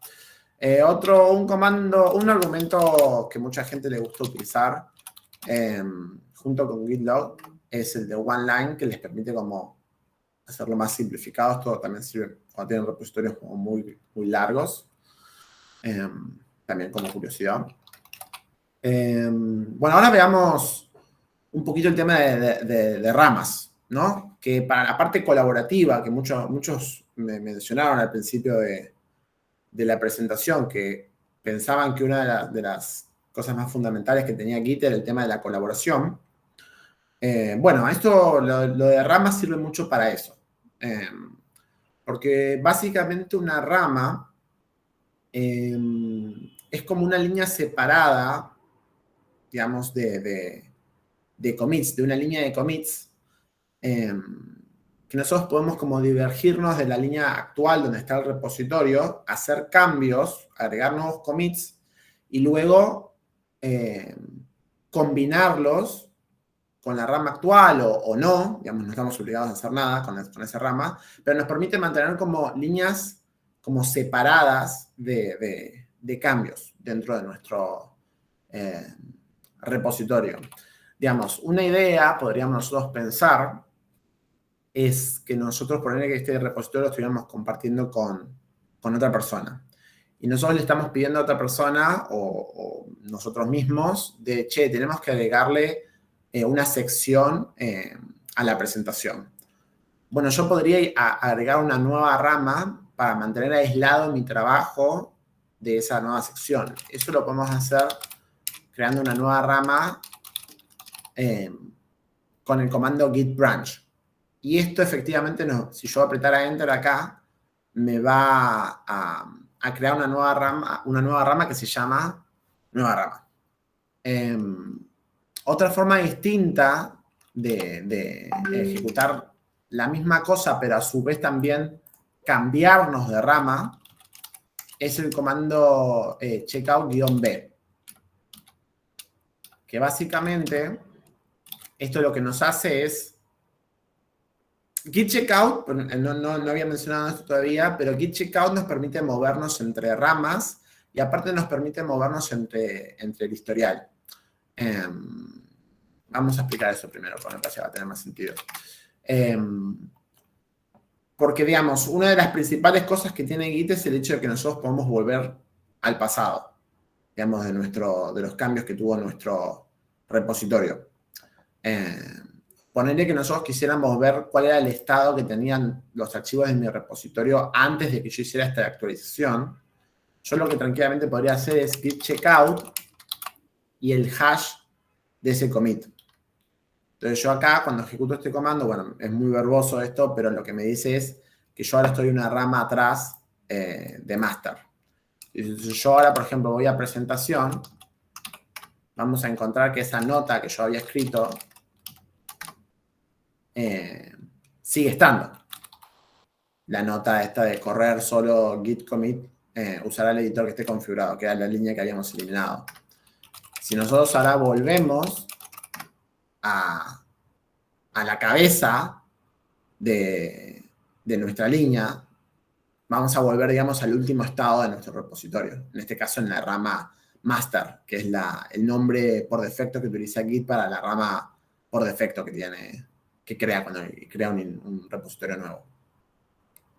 Speaker 2: Un argumento que mucha gente le gusta utilizar junto con git log es el de one line, que les permite como hacerlo más simplificado. Esto también sirve cuando tienen repositorios como muy, muy largos. También como curiosidad. Bueno, ahora veamos un poquito el tema de ramas, ¿no? Que para la parte colaborativa, que muchos me mencionaron al principio de la presentación, que pensaban que una de las cosas más fundamentales que tenía Git era el tema de la colaboración. Bueno, esto, lo de ramas sirve mucho para eso. Porque básicamente una rama es como una línea separada, digamos, de commits, de una línea de commits, que nosotros podemos como divergirnos de la línea actual donde está el repositorio, hacer cambios, agregar nuevos commits y luego combinarlos con la rama actual o no, digamos, no estamos obligados a hacer nada con esa rama, pero nos permite mantener como líneas como separadas de cambios dentro de nuestro repositorio. Digamos, una idea, podríamos nosotros pensar, es que nosotros poner que este repositorio lo estuviéramos compartiendo con otra persona. Y nosotros le estamos pidiendo a otra persona o nosotros mismos de, che, tenemos que agregarle una sección a la presentación. Bueno, yo podría agregar una nueva rama para mantener aislado mi trabajo de esa nueva sección. Eso lo podemos hacer creando una nueva rama con el comando git branch. Y esto efectivamente, si yo apretara enter acá, me va a crear una nueva rama que se llama nueva rama. Otra forma distinta de ejecutar la misma cosa, pero a su vez también cambiarnos de rama, es el comando checkout-b. Que básicamente, esto lo que nos hace es git checkout, no había mencionado esto todavía, pero git checkout nos permite movernos entre ramas y aparte nos permite movernos entre el historial. Vamos a explicar eso primero, porque me parece que va a tener más sentido. Porque, digamos, una de las principales cosas que tiene Git es el hecho de que nosotros podemos volver al pasado, digamos, de los cambios que tuvo nuestro repositorio. Ponerle que nosotros quisiéramos ver cuál era el estado que tenían los archivos de mi repositorio antes de que yo hiciera esta actualización. Yo lo que tranquilamente podría hacer es git checkout y el hash de ese commit. Entonces yo acá, cuando ejecuto este comando, bueno, es muy verboso esto, pero lo que me dice es que yo ahora estoy una rama atrás de master. Entonces yo ahora, por ejemplo, voy a presentación, vamos a encontrar que esa nota que yo había escrito sigue estando. La nota esta de correr solo git commit usará el editor que esté configurado, que era la línea que habíamos eliminado. Si nosotros ahora volvemos a la cabeza de nuestra línea, vamos a volver, digamos, al último estado de nuestro repositorio. En este caso, en la rama master, que es el nombre por defecto que utiliza Git para la rama por defecto que crea cuando crea un repositorio nuevo.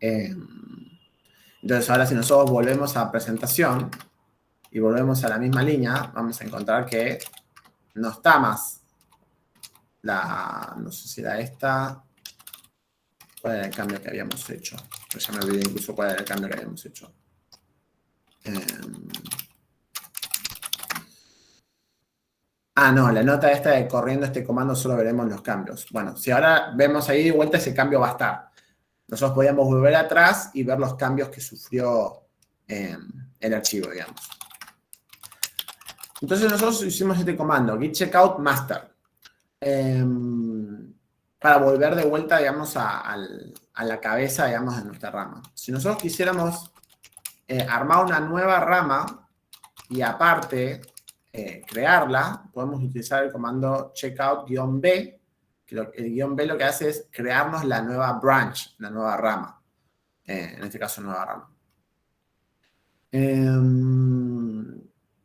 Speaker 2: Entonces, ahora si nosotros volvemos a presentación y volvemos a la misma línea, vamos a encontrar que no está más no sé si era esta. ¿Cuál era el cambio que habíamos hecho? Pues ya me olvidé incluso cuál era el cambio que habíamos hecho. No, la nota esta de corriendo este comando solo veremos los cambios. Bueno, si ahora vemos ahí de vuelta, ese cambio va a estar. Nosotros podíamos volver atrás y ver los cambios que sufrió el archivo, digamos. Entonces nosotros hicimos este comando, git checkout master. Para volver de vuelta, digamos, a la cabeza, digamos, de nuestra rama. Si nosotros quisiéramos armar una nueva rama y aparte crearla, podemos utilizar el comando checkout-b, que el -b lo que hace es crearnos la nueva branch, la nueva rama. En este caso, nueva rama.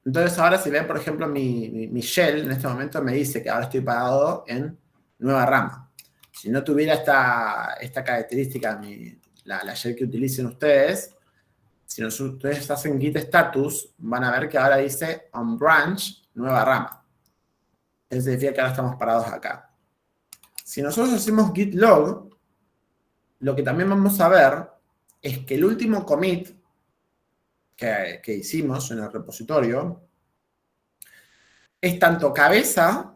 Speaker 2: Entonces, ahora si ven, por ejemplo, mi shell, en este momento me dice que ahora estoy parado en nueva rama. Si no tuviera esta característica, la shell que utilicen ustedes, si ustedes hacen git status, van a ver que ahora dice on branch, nueva rama. Eso significa que ahora estamos parados acá. Si nosotros hacemos git log, lo que también vamos a ver es que el último commit que hicimos en el repositorio es tanto cabeza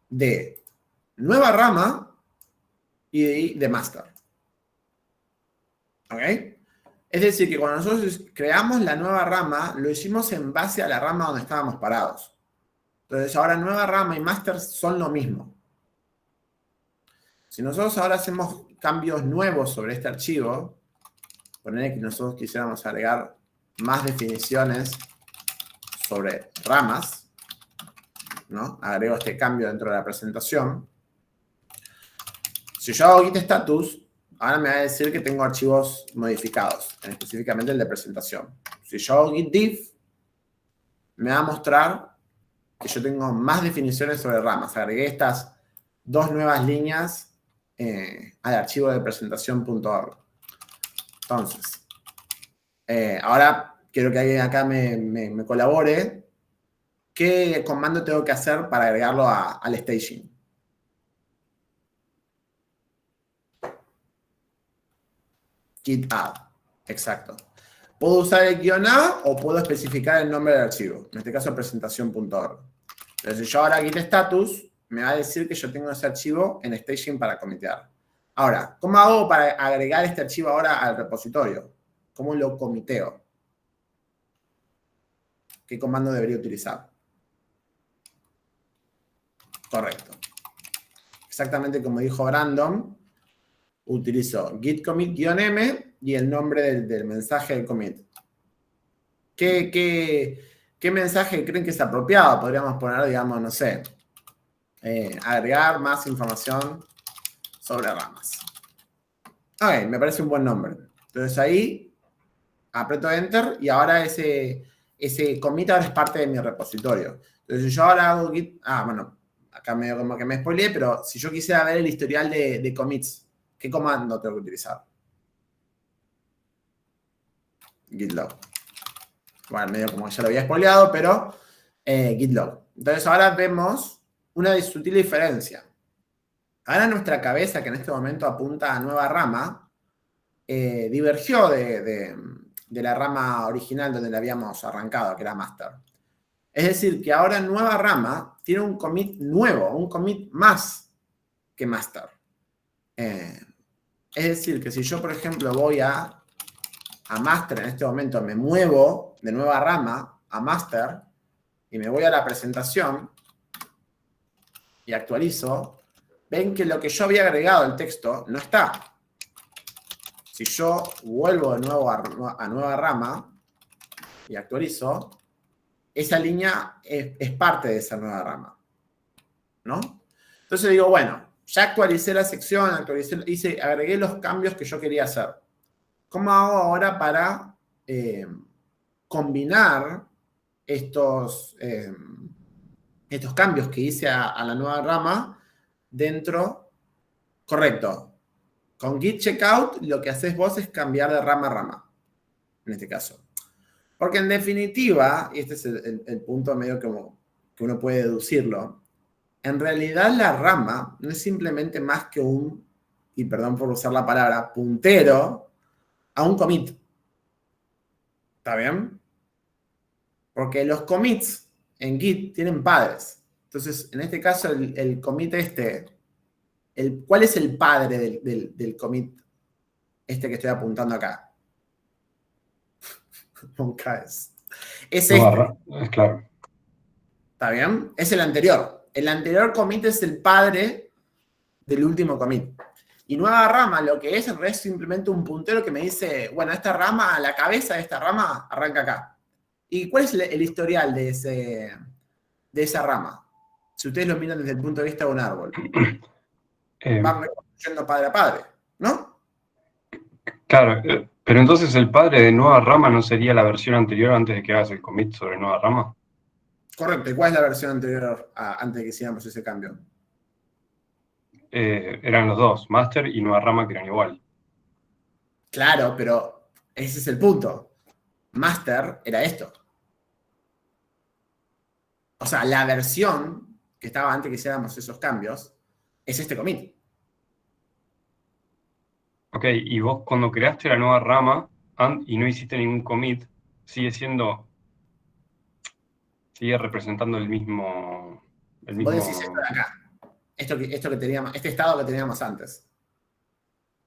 Speaker 2: de nueva rama y de master. ¿Ok? Es decir, que cuando nosotros creamos la nueva rama, lo hicimos en base a la rama donde estábamos parados. Entonces, ahora nueva rama y master son lo mismo. Si nosotros ahora hacemos cambios nuevos sobre este archivo, poner que nosotros quisiéramos agregar más definiciones sobre ramas, ¿no? Agrego este cambio dentro de la presentación. Si yo hago git status, ahora me va a decir que tengo archivos modificados, específicamente el de presentación. Si yo hago git diff, me va a mostrar que yo tengo más definiciones sobre ramas. Agregué estas dos nuevas líneas al archivo de presentación.org. Entonces, ahora quiero que alguien acá me colabore. ¿Qué comando tengo que hacer para agregarlo al staging? Git add, exacto. Puedo usar el -a o puedo especificar el nombre del archivo. En este caso, presentación.org. Entonces, yo ahora git status me va a decir que yo tengo ese archivo en staging para comitear. Ahora, ¿cómo hago para agregar este archivo ahora al repositorio? ¿Cómo lo comiteo? ¿Qué comando debería utilizar? Correcto. Exactamente como dijo Brandon, utilizo git commit-m y el nombre del mensaje del commit. ¿Qué mensaje creen que es apropiado? Podríamos poner, digamos, no sé, agregar más información sobre ramas. Ok, me parece un buen nombre. Entonces ahí aprieto Enter y ahora ese commit ahora es parte de mi repositorio. Entonces yo ahora hago git... bueno, acá medio como que me spoileé, pero si yo quisiera ver el historial de commits, ¿qué comando tengo que utilizar? Git log. Bueno, medio como ya lo había spoileado, pero git log. Entonces ahora vemos una sutil diferencia. Ahora nuestra cabeza, que en este momento apunta a nueva rama, divergió de la rama original donde la habíamos arrancado, que era master. Es decir, que ahora nueva rama tiene un commit nuevo, un commit más que master. Es decir, que si yo, por ejemplo, voy a master en este momento, me muevo de nueva rama a master y me voy a la presentación y actualizo, ven que lo que yo había agregado al texto no está. Si yo vuelvo de nuevo a nueva rama, y actualizo, esa línea es parte de esa nueva rama, ¿no? Entonces digo, bueno, ya actualicé la sección, agregué los cambios que yo quería hacer. ¿Cómo hago ahora para combinar estos cambios que hice a la nueva rama dentro? Correcto. Con git checkout lo que haces vos es cambiar de rama a rama, en este caso. Porque en definitiva, y este es el punto medio que uno puede deducirlo, en realidad la rama no es simplemente más que y perdón por usar la palabra, puntero a un commit. ¿Está bien? Porque los commits en Git tienen padres. Entonces, en este caso, el commit ¿cuál es el padre del commit que estoy apuntando acá? Nunca es. Es
Speaker 6: Es claro.
Speaker 2: ¿Está bien? Es el anterior. El anterior commit es el padre del último commit. Y nueva rama lo que es simplemente un puntero que me dice, bueno, esta rama, la cabeza de esta rama arranca acá. ¿Y cuál es el historial de esa rama? Si ustedes lo miran desde el punto de vista de un árbol. Van reconstruyendo padre a padre, ¿no?
Speaker 6: Claro, pero entonces el padre de nueva rama no sería la versión anterior antes de que hagas el commit sobre nueva rama.
Speaker 2: Correcto. ¿Y cuál es la versión anterior antes de que hiciéramos ese cambio?
Speaker 6: Eran los dos, master y nueva rama, que eran igual.
Speaker 2: Claro, pero ese es el punto. Master era esto. O sea, la versión que estaba antes que hiciéramos esos cambios es este commit.
Speaker 6: Ok, y vos cuando creaste la nueva rama y no hiciste ningún commit, sigue representando el mismo...
Speaker 2: Vos decís esto de acá. Esto que teníamos, este estado que teníamos antes.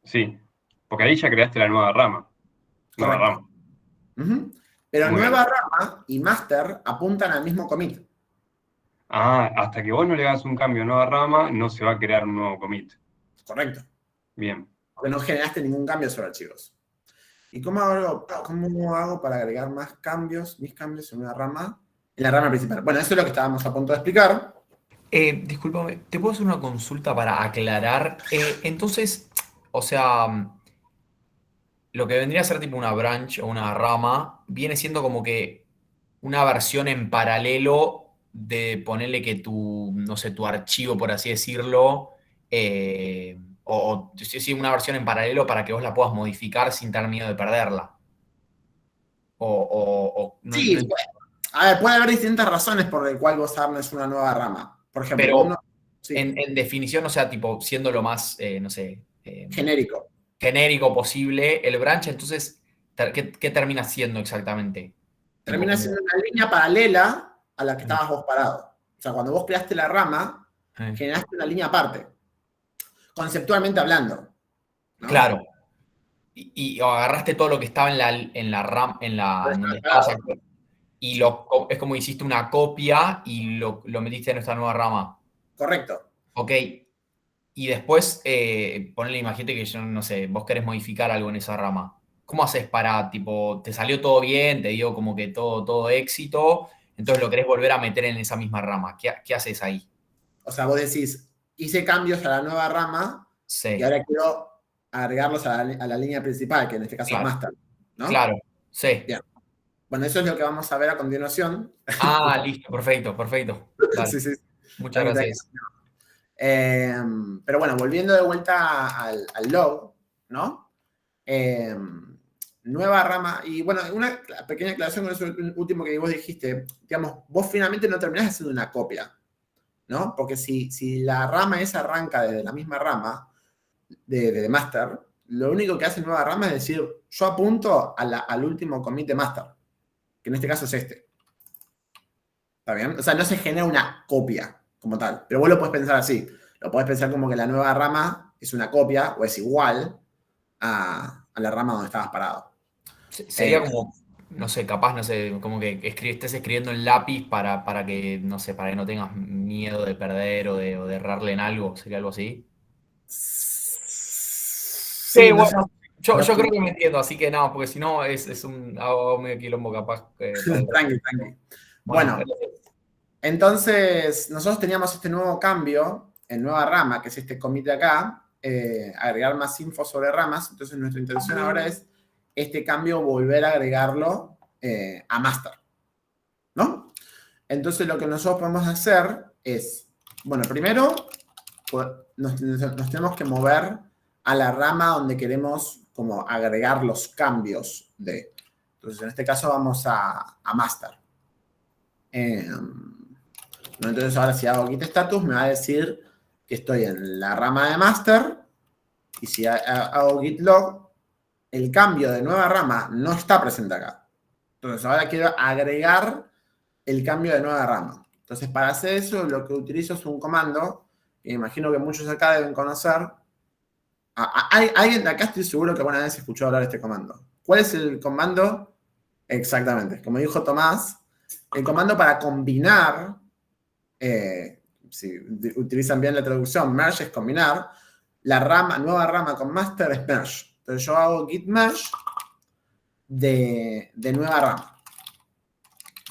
Speaker 6: Sí, porque ahí ya creaste la nueva rama. Nueva
Speaker 2: Correcto.
Speaker 6: rama.
Speaker 2: Pero
Speaker 6: Muy
Speaker 2: nueva rama y master apuntan al mismo commit.
Speaker 6: Ah, hasta que vos no le hagas un cambio a nueva rama, no se va a crear un nuevo commit.
Speaker 2: Correcto.
Speaker 6: Bien.
Speaker 2: Porque no generaste ningún cambio sobre archivos. ¿Y cómo hago para agregar mis cambios en una rama? En la rama principal. Bueno, eso es lo que estábamos a punto de explicar.
Speaker 5: Discúlpame, ¿te puedo hacer una consulta para aclarar? Entonces, o sea, lo que vendría a ser tipo una branch o una rama, viene siendo como que una versión en paralelo de ponerle que no sé, tu archivo, por así decirlo, sí, una versión en paralelo para que vos la puedas modificar sin tener miedo de perderla.
Speaker 2: Sí, a ver, puede haber distintas razones por las cuales vos armes una nueva rama. Por ejemplo,
Speaker 5: pero
Speaker 2: sí,
Speaker 5: en definición, o sea, tipo, siendo lo más, no sé,
Speaker 2: genérico
Speaker 5: posible, el branch, entonces, ¿qué termina siendo exactamente?
Speaker 2: Termina siendo una línea paralela a la que estabas vos parado. O sea, cuando vos creaste la rama, generaste una línea aparte. Conceptualmente hablando, ¿no?
Speaker 5: Claro. Y agarraste todo lo que estaba en la rama, donde estabas actual, y es como hiciste una copia y lo metiste en esta nueva rama.
Speaker 2: Correcto.
Speaker 5: Ok. Y después, ponle, imagínate que yo, no sé, vos querés modificar algo en esa rama. ¿Cómo haces para, tipo, te salió todo bien, te dio como que todo éxito, entonces lo querés volver a meter en esa misma rama? ¿Qué haces ahí?
Speaker 2: O sea, vos decís, hice cambios a la nueva rama y ahora quiero agregarlos a la línea principal, que en este caso es master, ¿no?
Speaker 5: Claro, sí.
Speaker 2: Bien. Bueno, eso es lo que vamos a ver a continuación.
Speaker 5: Ah, listo, perfecto. Dale.
Speaker 2: Sí.
Speaker 5: Muchas gracias.
Speaker 2: Pero bueno, volviendo de vuelta al log, ¿no? Nueva rama, y bueno, una pequeña aclaración con eso último que vos dijiste, digamos, vos finalmente no terminás haciendo una copia, ¿no? Porque si la rama esa arranca desde la misma rama de master, lo único que hace nueva rama es decir, yo apunto al último commit de master, que en este caso es este. ¿Está bien? O sea, no se genera una copia como tal, pero vos lo podés pensar así. Lo podés pensar como que la nueva rama es una copia o es igual a la rama donde estabas parado.
Speaker 5: Sería como, no sé, capaz, no sé, como que estés escribiendo en lápiz para que, no sé, para que no tengas miedo de perder o de errarle en algo. ¿Sería algo así?
Speaker 2: Sí, bueno,
Speaker 5: Yo creo que me entiendo, así que no, porque si no es un hago medio quilombo capaz.
Speaker 2: Tranqui. Bueno, entonces nosotros teníamos este nuevo cambio en nueva rama, que es este commit de acá, agregar más info sobre ramas. Entonces nuestra intención ahora es este cambio volver a agregarlo a master, ¿no? Entonces lo que nosotros podemos hacer es, bueno, primero nos tenemos que mover a la rama donde queremos como agregar los cambios de. Entonces en este caso vamos a master. Entonces ahora si hago git status me va a decir que estoy en la rama de master, y si hago git log, el cambio de nueva rama no está presente acá. Entonces ahora quiero agregar el cambio de nueva rama. Entonces para hacer eso lo que utilizo es un comando que imagino que muchos acá deben conocer. Alguien de acá estoy seguro que alguna vez escuchó hablar de este comando. ¿Cuál es el comando? Exactamente, como dijo Tomás, el comando para combinar, si utilizan bien la traducción, merge es combinar, la nueva rama con master es merge. Entonces yo hago git merge de nueva rama.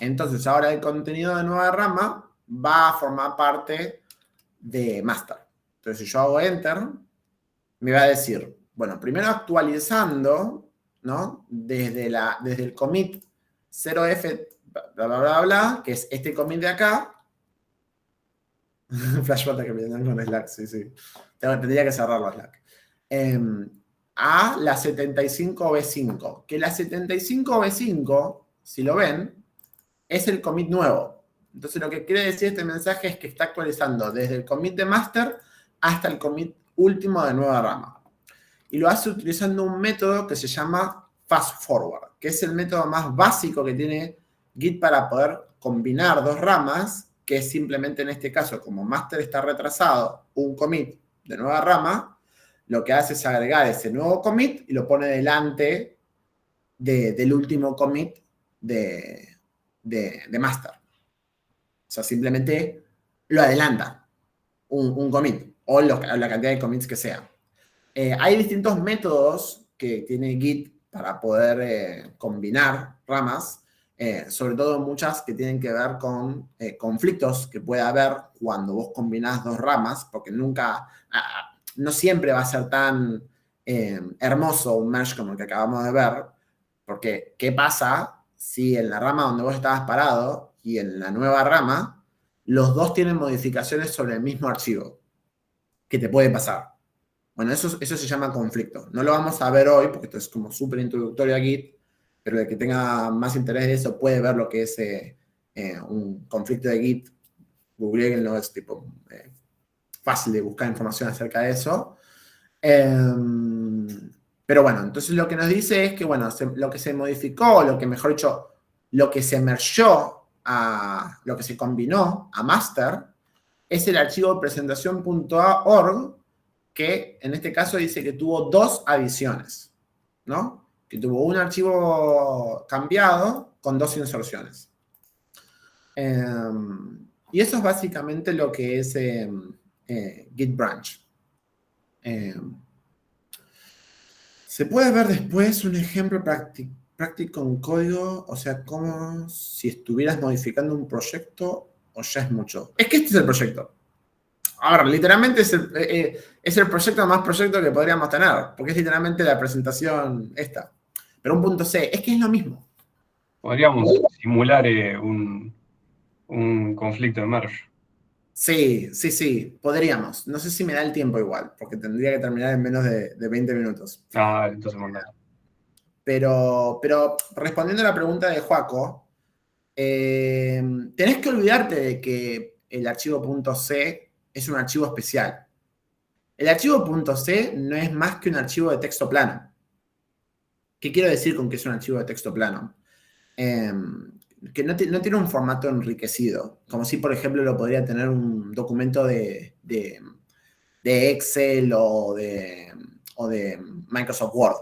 Speaker 2: Entonces ahora el contenido de nueva rama va a formar parte de master. Entonces si yo hago enter, me va a decir, bueno, primero actualizando, ¿no? Desde el commit 0f, bla, bla, bla, bla, que es este commit de acá. Flashback que me dan con Slack, sí. Tendría que cerrarlo Slack. A la 75v5. Que la 75v5, si lo ven, es el commit nuevo. Entonces lo que quiere decir este mensaje es que está actualizando desde el commit de master hasta el commit último de nueva rama. Y lo hace utilizando un método que se llama fast forward, que es el método más básico que tiene Git para poder combinar dos ramas, que es simplemente en este caso, como master está retrasado, un commit de nueva rama, lo que hace es agregar ese nuevo commit y lo pone delante del último commit de master. O sea, simplemente lo adelanta un commit o la cantidad de commits que sea. Hay distintos métodos que tiene Git para poder combinar ramas, sobre todo muchas que tienen que ver con conflictos que puede haber cuando vos combinás dos ramas, porque no siempre va a ser tan hermoso un merge como el que acabamos de ver, porque ¿qué pasa si en la rama donde vos estabas parado y en la nueva rama los dos tienen modificaciones sobre el mismo archivo? ¿Qué te puede pasar? Bueno, eso se llama conflicto. No lo vamos a ver hoy porque esto es como súper introductorio a Git, pero el que tenga más interés de eso puede ver lo que es un conflicto de Git. Googleenlo, es tipo fácil de buscar información acerca de eso. Pero bueno, entonces lo que nos dice es que, bueno, lo que se modificó, mejor dicho, lo que se mergeó lo que se combinó a master, es el archivo presentación.org, que en este caso dice que tuvo dos adiciones, ¿no? Que tuvo un archivo cambiado con dos inserciones. Y eso es básicamente lo que es Git Branch. Se puede ver después un ejemplo práctico en código, o sea, como si estuvieras modificando un proyecto o ya es mucho. Es que este es el proyecto. Ahora, literalmente es el proyecto más proyecto que podríamos tener, porque es literalmente la presentación esta. Pero un punto C, es que es lo mismo.
Speaker 6: Podríamos simular un conflicto de merge.
Speaker 2: Sí, podríamos. No sé si me da el tiempo igual, porque tendría que terminar en menos de 20 minutos.
Speaker 6: Entonces mandar.
Speaker 2: Pero respondiendo a la pregunta de Joaco, tenés que olvidarte de que el archivo .c es un archivo especial. El archivo .c no es más que un archivo de texto plano. ¿Qué quiero decir con que es un archivo de texto plano? Que no tiene un formato enriquecido, como si, por ejemplo, lo podría tener un documento de Excel o de Microsoft Word,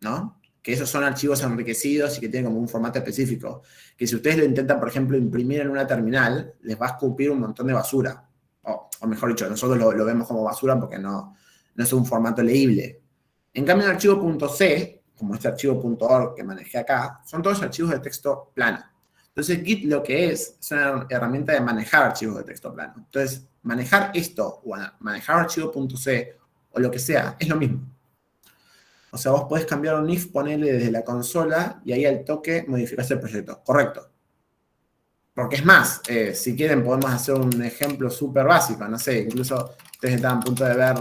Speaker 2: ¿no? Que esos son archivos enriquecidos y que tienen como un formato específico. Que si ustedes lo intentan, por ejemplo, imprimir en una terminal, les va a escupir un montón de basura. O mejor dicho, nosotros lo vemos como basura porque no es un formato leíble. En cambio, el archivo .c, como este archivo .org que manejé acá, son todos archivos de texto plano. Entonces, Git lo que es una herramienta de manejar archivos de texto plano. Entonces, manejar esto, o manejar archivo .c, o lo que sea, es lo mismo. O sea, vos podés cambiar un if, ponerle desde la consola, y ahí al toque modificás el proyecto. Correcto. Porque es más, si quieren podemos hacer un ejemplo súper básico, no sé, incluso ustedes están a punto de ver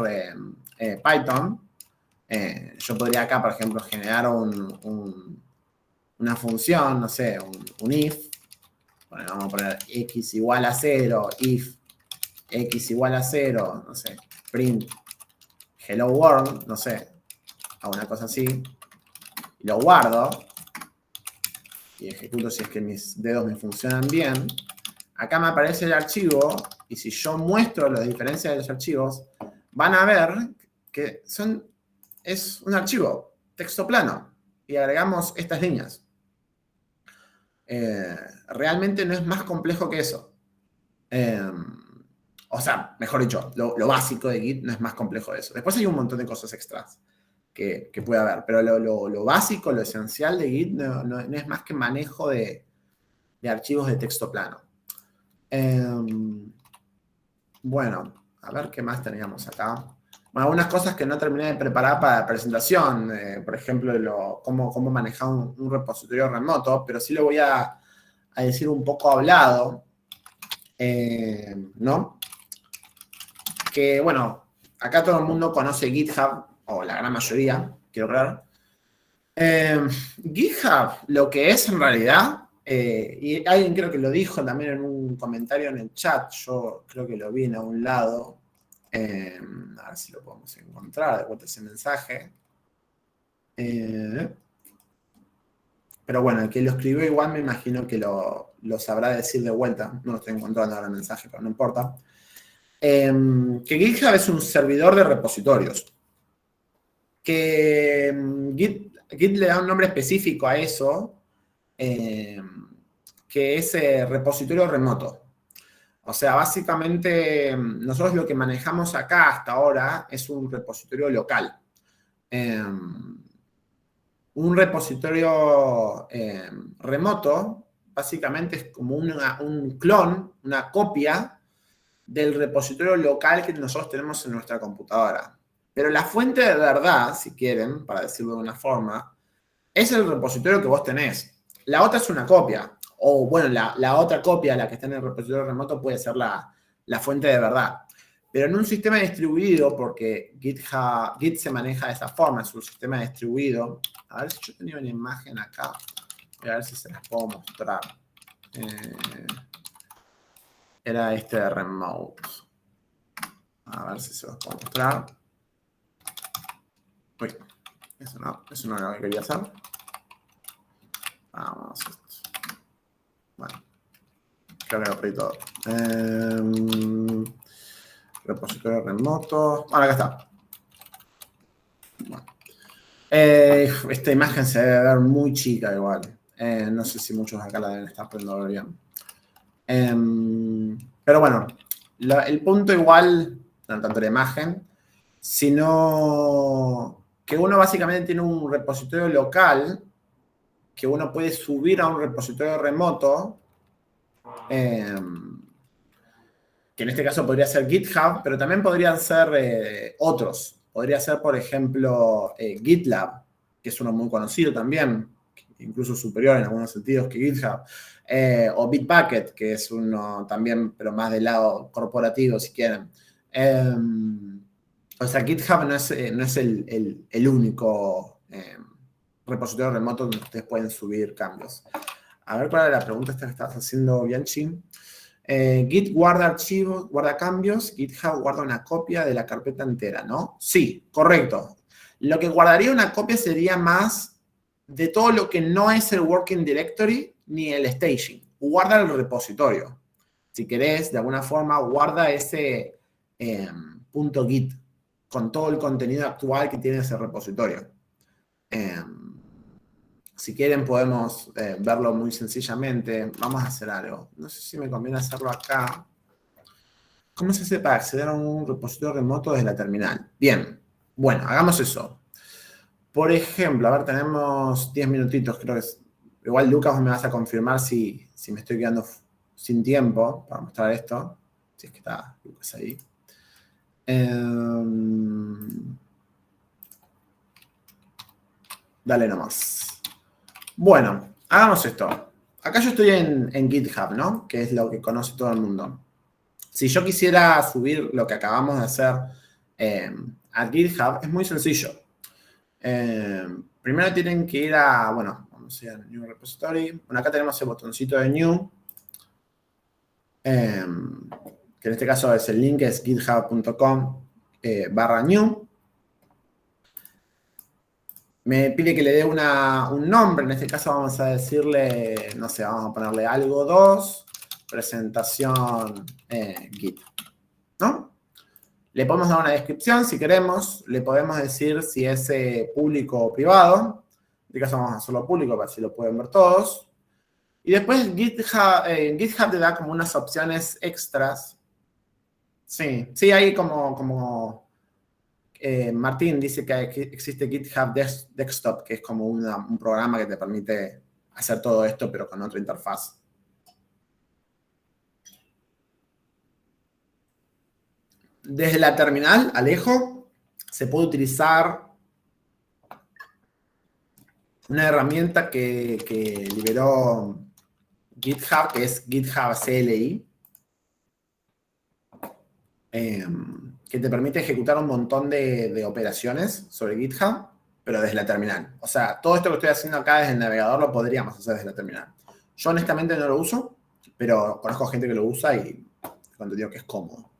Speaker 2: Python. Yo podría acá, por ejemplo, generar una función, no sé, un if. Bueno, vamos a poner x igual a 0, if x igual a 0, no sé, print hello world, no sé, hago una cosa así, y lo guardo, y ejecuto si es que mis dedos me funcionan bien. Acá me aparece el archivo, y si yo muestro las diferencias de los archivos, van a ver que es un archivo, texto plano, y agregamos estas líneas. Realmente no es más complejo que eso. O sea, mejor dicho, lo básico de Git no es más complejo de eso. Después hay un montón de cosas extras que puede haber, pero lo básico, lo esencial de Git no es más que manejo de archivos de texto plano. Bueno, a ver qué más teníamos acá. Bueno, algunas cosas que no terminé de preparar para la presentación, por ejemplo, cómo manejar un repositorio remoto, pero sí lo voy a decir un poco hablado, ¿no? Que, bueno, acá todo el mundo conoce GitHub, o la gran mayoría, quiero creer. GitHub, lo que es en realidad, y alguien creo que lo dijo también en un comentario en el chat, yo creo que lo vi en algún lado, a ver si lo podemos encontrar, de vuelta ese mensaje. Pero bueno, el que lo escribió igual me imagino que lo sabrá decir de vuelta. No lo estoy encontrando ahora el mensaje, pero no importa. Que GitHub es un servidor de repositorios. Que Git le da un nombre específico a eso, que es repositorio remoto. O sea, básicamente, nosotros lo que manejamos acá hasta ahora es un repositorio local. Un repositorio remoto, básicamente es como un clon, una copia del repositorio local que nosotros tenemos en nuestra computadora. Pero la fuente de verdad, si quieren, para decirlo de una forma, es el repositorio que vos tenés. La otra es una copia. O, bueno, la otra copia, la que está en el repositorio remoto, puede ser la fuente de verdad. Pero en un sistema distribuido, porque Git se maneja de esa forma, es un sistema distribuido. A ver si yo tenía una imagen acá. Voy a ver si se las puedo mostrar. Era este de remote. A ver si se los puedo mostrar. Uy, eso no es lo que quería hacer. Vamos a esto. Bueno, creo que lo pedí todo. Repositorio remoto. Ahora acá está. Bueno. Esta imagen se debe ver muy chica igual. No sé si muchos acá la deben estar pudiendo ver bien. Pero bueno, el punto igual, no tanto la imagen, sino que uno básicamente tiene un repositorio local que uno puede subir a un repositorio remoto, que en este caso podría ser GitHub, pero también podrían ser otros. Podría ser, por ejemplo, GitLab, que es uno muy conocido también, incluso superior en algunos sentidos que GitHub, o Bitbucket, que es uno también, pero más del lado corporativo, si quieren. O sea, GitHub no es el único repositorio remoto donde ustedes pueden subir cambios. A ver cuál era la pregunta esta que estabas haciendo, Bianchi. Git guarda archivos, guarda cambios, GitHub guarda una copia de la carpeta entera, ¿no? Sí, correcto. Lo que guardaría una copia sería más de todo lo que no es el working directory ni el staging. Guarda el repositorio. Si querés, de alguna forma, guarda ese .git con todo el contenido actual que tiene ese repositorio. Si quieren podemos verlo muy sencillamente. Vamos a hacer algo. No sé si me conviene hacerlo acá. ¿Cómo se hace para acceder a un repositorio remoto desde la terminal? Bien. Bueno, hagamos eso. Por ejemplo, a ver, tenemos 10 minutitos, creo que es. Igual, Lucas, vos me vas a confirmar si me estoy quedando sin tiempo para mostrar esto. Si es que está Lucas ahí. Dale nomás. Bueno, hagamos esto. Acá yo estoy en GitHub, ¿no? Que es lo que conoce todo el mundo. Si yo quisiera subir lo que acabamos de hacer a GitHub, es muy sencillo. Primero tienen que ir a, bueno, vamos a ir a New Repository. Bueno, acá tenemos el botoncito de New. Que en este caso es el link, es github.com/new. Me pide que le dé un nombre, en este caso vamos a decirle, no sé, vamos a ponerle algo 2, presentación Git, ¿no? Le podemos dar una descripción si queremos, le podemos decir si es público o privado, en este caso vamos a hacerlo público para que lo pueden ver todos. Y después GitHub te da como unas opciones extras. Sí, hay como Martín dice que existe GitHub Desktop, que es como un programa que te permite hacer todo esto, pero con otra interfaz. Desde la terminal, Alejo, se puede utilizar una herramienta que liberó GitHub, que es GitHub CLI, que te permite ejecutar un montón de operaciones sobre GitHub, pero desde la terminal. O sea, todo esto que estoy haciendo acá desde el navegador lo podríamos hacer desde la terminal. Yo honestamente no lo uso, pero conozco gente que lo usa y cuando digo que es cómodo.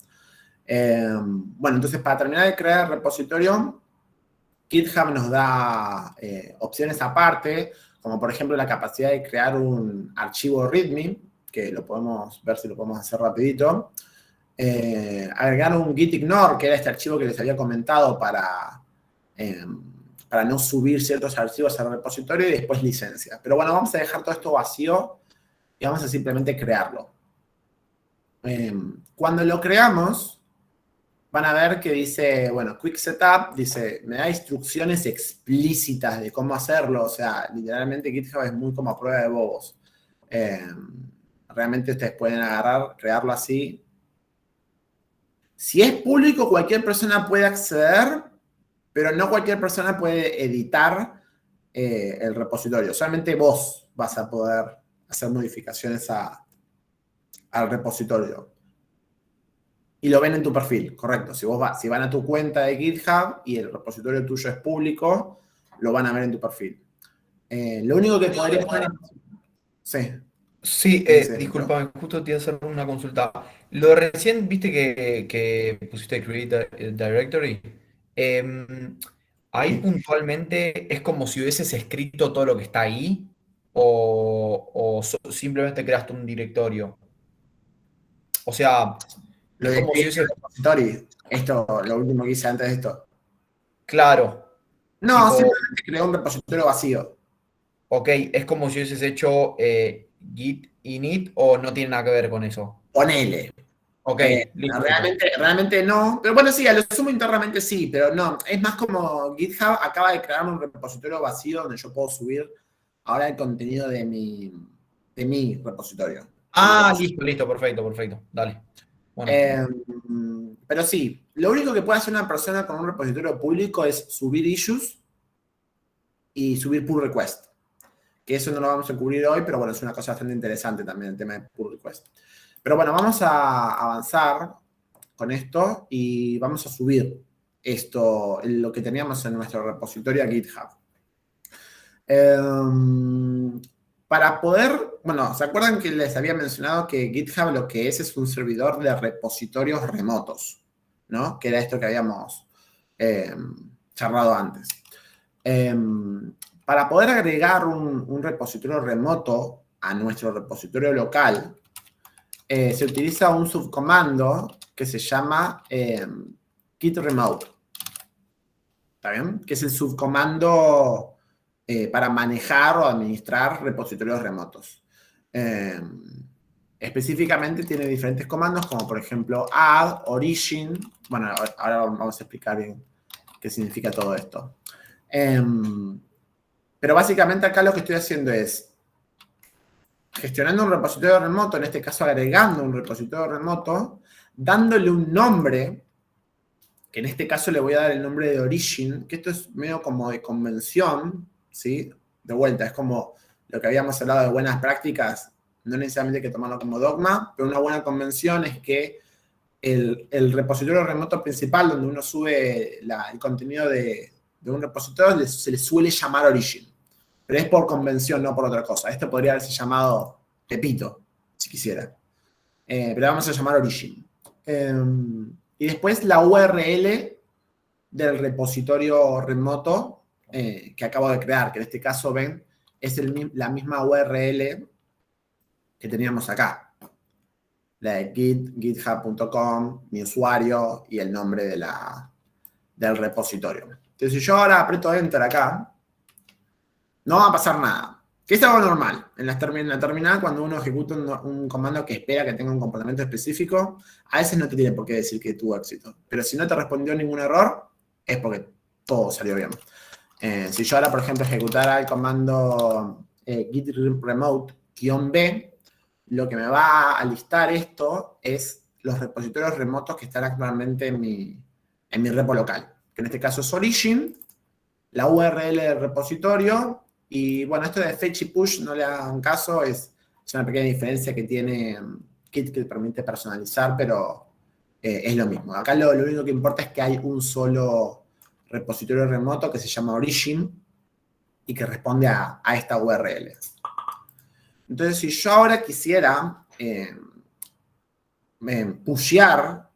Speaker 2: Bueno, entonces para terminar de crear el repositorio, GitHub nos da opciones aparte, como por ejemplo la capacidad de crear un archivo README, que lo podemos ver si lo podemos hacer rapidito. Agregar un gitignore, que era este archivo que les había comentado para no subir ciertos archivos al repositorio, y después licencias. Pero bueno, vamos a dejar todo esto vacío y vamos a simplemente crearlo. Cuando lo creamos, van a ver que dice, bueno, Quick Setup, dice, me da instrucciones explícitas de cómo hacerlo. O sea, literalmente GitHub es muy como a prueba de bobos. Realmente ustedes pueden agarrar, crearlo así. Si es público, cualquier persona puede acceder, pero no cualquier persona puede editar el repositorio. Solamente vos vas a poder hacer modificaciones al repositorio. Y lo ven en tu perfil, correcto. Si van a tu cuenta de GitHub y el repositorio tuyo es público, lo van a ver en tu perfil. Lo único que podría hacer... Sí.
Speaker 5: Sí,
Speaker 2: Sí,
Speaker 5: discúlpame, justo te iba a hacer una consulta. Lo de recién, viste que pusiste Create Directory. Ahí puntualmente es como si hubieses escrito todo lo que está ahí o simplemente creaste un directorio. O sea,
Speaker 2: Lo
Speaker 5: es
Speaker 2: de
Speaker 5: como si hubiese...
Speaker 2: repository, esto, lo último que hice antes de esto.
Speaker 5: Claro,
Speaker 2: No,
Speaker 5: tipo,
Speaker 2: simplemente creé un repositorio vacío.
Speaker 5: ok, es como si hubieses hecho git init o no tiene nada que ver con eso.
Speaker 2: Ponele.
Speaker 5: Ok, listo.
Speaker 2: Realmente no. Pero bueno, sí, a lo sumo internamente sí, pero no. Es más como GitHub acaba de crear un repositorio vacío donde yo puedo subir ahora el contenido de mi repositorio.
Speaker 5: Ah, listo, perfecto. Dale. Bueno,
Speaker 2: Pero sí, lo único que puede hacer una persona con un repositorio público es subir issues y subir pull request. Que eso no lo vamos a cubrir hoy, pero bueno, es una cosa bastante interesante también el tema de pull request. Pero bueno, vamos a avanzar con esto y vamos a subir esto, lo que teníamos en nuestro repositorio a GitHub. Para poder, bueno, ¿se acuerdan que les había mencionado que GitHub lo que es un servidor de repositorios remotos, ¿no? Que era esto que habíamos charlado antes. Para poder agregar un repositorio remoto a nuestro repositorio local, se utiliza un subcomando que se llama git remote. ¿Está bien? Que es el subcomando para manejar o administrar repositorios remotos. Específicamente tiene diferentes comandos, como por ejemplo add, origin. Bueno, ahora vamos a explicar bien qué significa todo esto. Pero básicamente acá lo que estoy haciendo es gestionando un repositorio remoto, en este caso agregando un repositorio remoto, dándole un nombre, que en este caso le voy a dar el nombre de origin, que esto es medio como de convención, ¿sí? De vuelta, es como lo que habíamos hablado de buenas prácticas, no necesariamente hay que tomarlo como dogma, pero una buena convención es que el repositorio remoto principal, donde uno sube el contenido de un repositorio, se le suele llamar origin. Pero es por convención, no por otra cosa. Esto podría haberse llamado Pepito, si quisiera. Pero vamos a llamar origin. Y después la URL del repositorio remoto que acabo de crear, que en este caso, ven, es la misma URL que teníamos acá. La de github.com, mi usuario y el nombre del repositorio. Entonces, si yo ahora aprieto Enter acá, no va a pasar nada. Que es algo normal. En la terminal, cuando uno ejecuta un comando que espera que tenga un comportamiento específico, a veces no te tiene por qué decir que tuvo éxito. Pero si no te respondió ningún error, es porque todo salió bien. Si yo ahora, por ejemplo, ejecutara el comando git remote-b, lo que me va a listar esto es los repositorios remotos que están actualmente en mi repo local. Que en este caso es origin, la URL del repositorio, y bueno, esto de fetch y push no le hagan caso, es una pequeña diferencia que tiene Git que permite personalizar, pero es lo mismo. Acá lo único que importa es que hay un solo repositorio remoto que se llama origin y que responde a esta URL. Entonces, si yo ahora quisiera pushear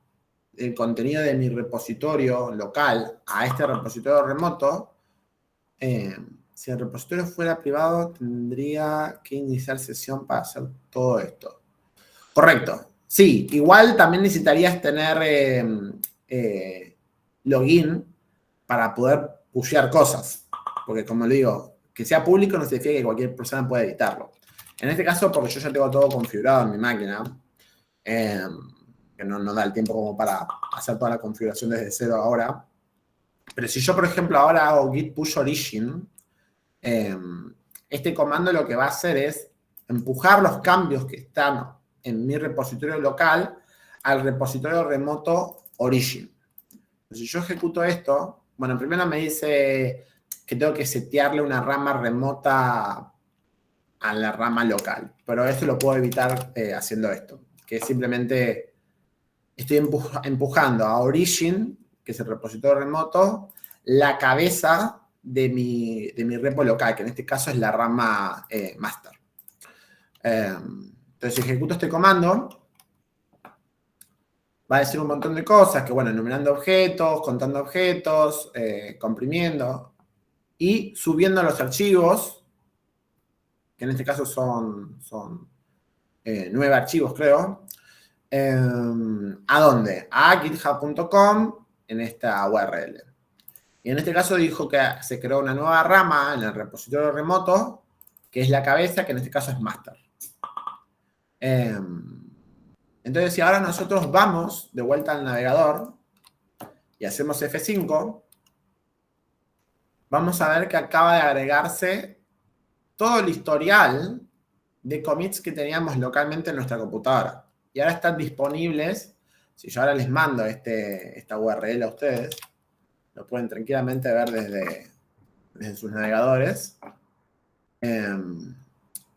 Speaker 2: el contenido de mi repositorio local a este repositorio remoto, si el repositorio fuera privado, tendría que iniciar sesión para hacer todo esto. Correcto. Sí, igual también necesitarías tener login para poder pushear cosas. Porque como le digo, que sea público no significa que cualquier persona pueda editarlo. En este caso, porque yo ya tengo todo configurado en mi máquina, que no da el tiempo como para hacer toda la configuración desde cero ahora. Pero si yo, por ejemplo, ahora hago git push origin, este comando lo que va a hacer es empujar los cambios que están en mi repositorio local al repositorio remoto origin. Si yo ejecuto esto, bueno, primero me dice que tengo que setearle una rama remota a la rama local, pero eso lo puedo evitar haciendo esto, que es simplemente estoy empujando a origin, que es el repositorio remoto, la cabeza de mi repo local, que en este caso es la rama master. Entonces, si ejecuto este comando, va a decir un montón de cosas, que bueno, enumerando objetos, contando objetos, comprimiendo y subiendo los archivos, que en este caso son 9 archivos, creo. ¿A dónde? A github.com en esta URL. Y en este caso dijo que se creó una nueva rama en el repositorio remoto, que es la cabeza, que en este caso es master. Entonces, si ahora nosotros vamos de vuelta al navegador y hacemos F5, vamos a ver que acaba de agregarse todo el historial de commits que teníamos localmente en nuestra computadora. Y ahora están disponibles, si yo ahora les mando esta URL a ustedes, lo pueden tranquilamente ver desde sus navegadores.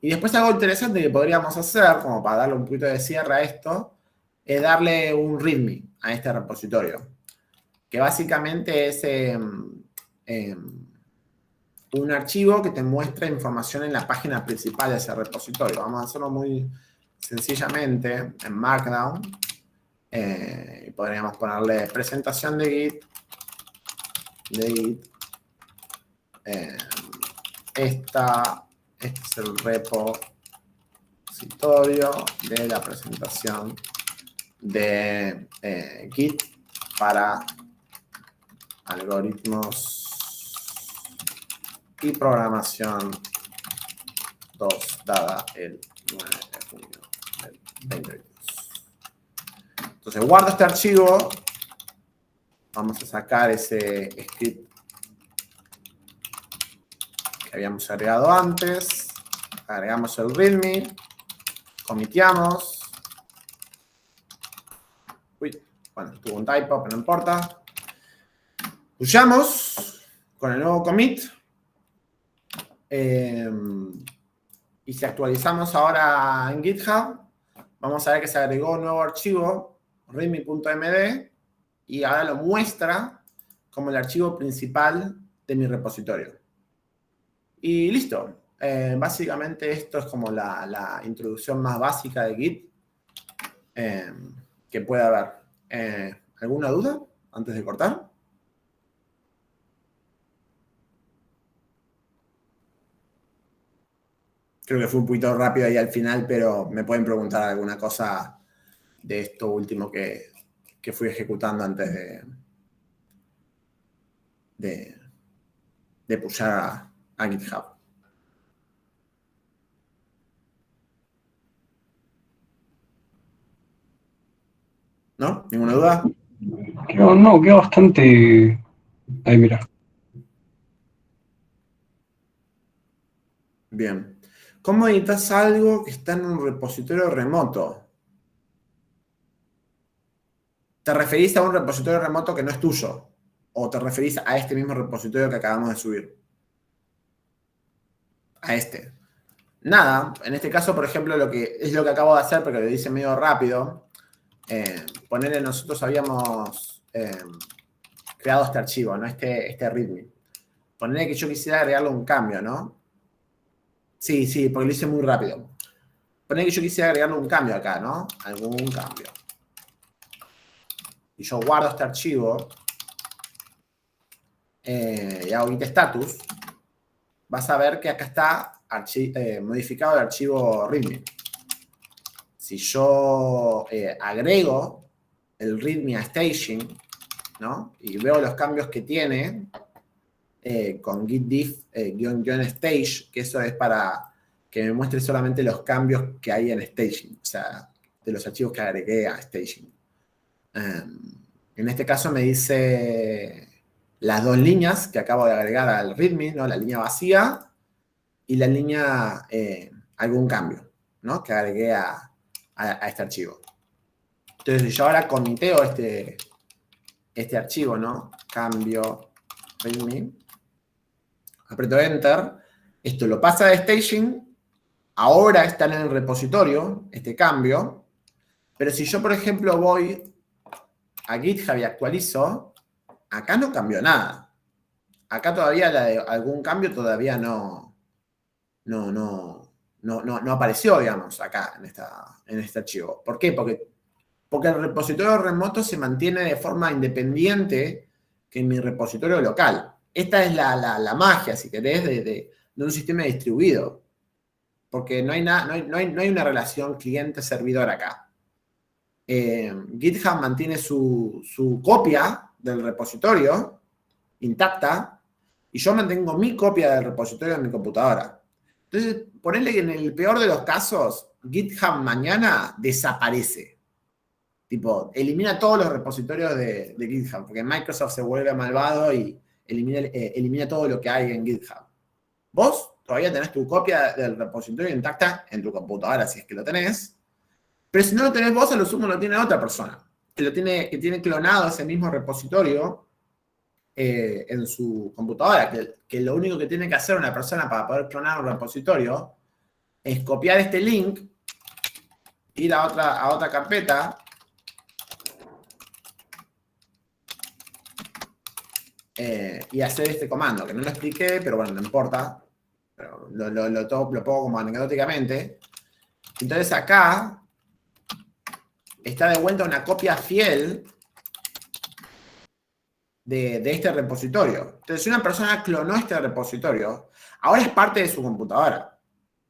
Speaker 2: Y después algo interesante que podríamos hacer, como para darle un poquito de cierre a esto, es darle un readme a este repositorio, que básicamente es un archivo que te muestra información en la página principal de ese repositorio. Vamos a hacerlo muy sencillamente en Markdown. Y podríamos ponerle presentación de Git. Este es el repositorio de la presentación de Git para algoritmos y programación 2, dada el 9 de junio del 2022. Entonces guardo este archivo. Vamos a sacar ese script que habíamos agregado antes. Agregamos el readme. Comiteamos. Uy, bueno, tuvo un typo, pero no importa. Pushamos con el nuevo commit. Y si actualizamos ahora en GitHub, vamos a ver que se agregó un nuevo archivo, readme.md, y ahora lo muestra como el archivo principal de mi repositorio. Y listo. Básicamente esto es como la introducción más básica de Git que puede haber. ¿Alguna duda antes de cortar? Creo que fue un poquito rápido ahí al final, pero me pueden preguntar alguna cosa de esto último que fui ejecutando antes de pushar a GitHub. ¿No? ¿Ninguna duda?
Speaker 6: Quedó bastante... Ahí, mira.
Speaker 2: Bien. ¿Cómo editas algo que está en un repositorio remoto? ¿Te referís a un repositorio remoto que no es tuyo? ¿O te referís a este mismo repositorio que acabamos de subir? A este. Nada, en este caso, por ejemplo, lo que acabo de hacer, porque lo hice medio rápido. Ponerle, nosotros habíamos creado este archivo, ¿no? Este readme. Ponerle que yo quisiera agregarle un cambio, ¿no? Sí, porque lo hice muy rápido. Ponerle que yo quisiera agregarle un cambio acá, ¿no? Algún cambio. Y yo guardo este archivo y hago git status. Vas a ver que acá está modificado el archivo readme. Si yo agrego el readme a staging, ¿no? Y veo los cambios que tiene con git diff -stage, que eso es para que me muestre solamente los cambios que hay en staging, o sea, de los archivos que agregué a staging. En este caso me dice las dos líneas que acabo de agregar al readme, ¿no? La línea vacía y la línea algún cambio, ¿no? Que agregué a este archivo. Entonces yo ahora comiteo este archivo, ¿no? Cambio readme. Aprieto Enter. Esto lo pasa de staging. Ahora está en el repositorio, este cambio. Pero si yo, por ejemplo, voy a GitHub y actualizo, acá no cambió nada. Acá todavía algún cambio todavía no apareció, digamos, acá en este archivo. ¿Por qué? Porque el repositorio remoto se mantiene de forma independiente que mi repositorio local. Esta es la magia, si querés, de un sistema distribuido. Porque no hay una relación cliente-servidor acá. GitHub mantiene su copia del repositorio intacta y yo mantengo mi copia del repositorio en mi computadora. Entonces, ponele que en el peor de los casos, GitHub mañana desaparece. Tipo, elimina todos los repositorios de GitHub, porque Microsoft se vuelve malvado y elimina todo lo que hay en GitHub. Vos todavía tenés tu copia del repositorio intacta en tu computadora, si es que lo tenés. Pero si no lo tenés vos, a lo sumo lo tiene otra persona, que tiene clonado ese mismo repositorio en su computadora, que lo único que tiene que hacer una persona para poder clonar un repositorio es copiar este link, ir a otra carpeta, y hacer este comando, que no lo expliqué, pero bueno, no importa. Pero lo pongo como anecdóticamente. Entonces acá está de vuelta una copia fiel de este repositorio. Entonces, si una persona clonó este repositorio, ahora es parte de su computadora.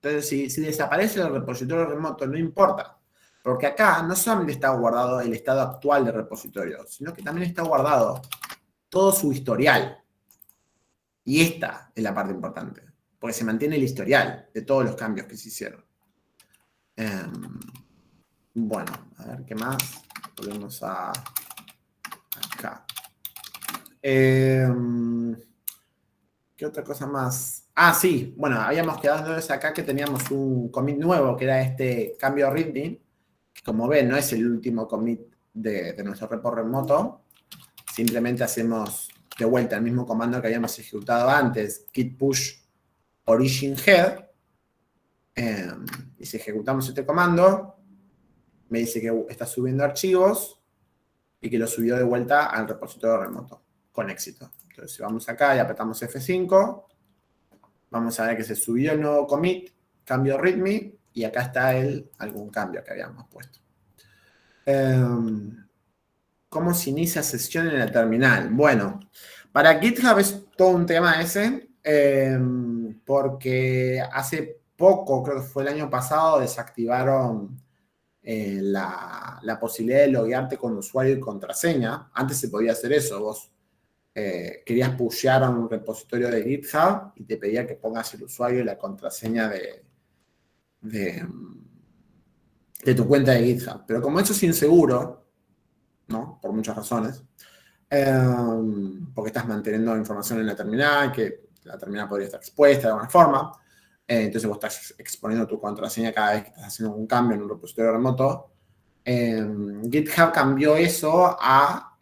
Speaker 2: Entonces, si desaparece el repositorio remoto, no importa. Porque acá no solamente está guardado el estado actual del repositorio, sino que también está guardado todo su historial. Y esta es la parte importante. Porque se mantiene el historial de todos los cambios que se hicieron. Bueno, a ver qué más. Volvemos a acá. ¿Qué otra cosa más? Ah, sí, bueno, habíamos quedado entonces acá que teníamos un commit nuevo, que era este cambio readme, que como ven, no es el último commit de nuestro repo remoto, simplemente hacemos de vuelta el mismo comando que habíamos ejecutado antes, git push origin head, y si ejecutamos este comando, me dice que está subiendo archivos y que lo subió de vuelta al repositorio remoto, con éxito. Entonces, si vamos acá y apretamos F5, vamos a ver que se subió el nuevo commit, cambio readme, y acá está algún cambio que habíamos puesto. ¿Cómo se inicia sesión en el terminal? Bueno, para GitHub es todo un tema ese, porque hace poco, creo que fue el año pasado, desactivaron la posibilidad de loguearte con usuario y contraseña. Antes se podía hacer eso, vos querías pushear a un repositorio de GitHub y te pedía que pongas el usuario y la contraseña de tu cuenta de GitHub. Pero como eso es inseguro, ¿no? Por muchas razones, porque estás manteniendo información en la terminal, que la terminal podría estar expuesta de alguna forma, entonces vos estás exponiendo tu contraseña cada vez que estás haciendo un cambio en un repositorio remoto. GitHub cambió eso a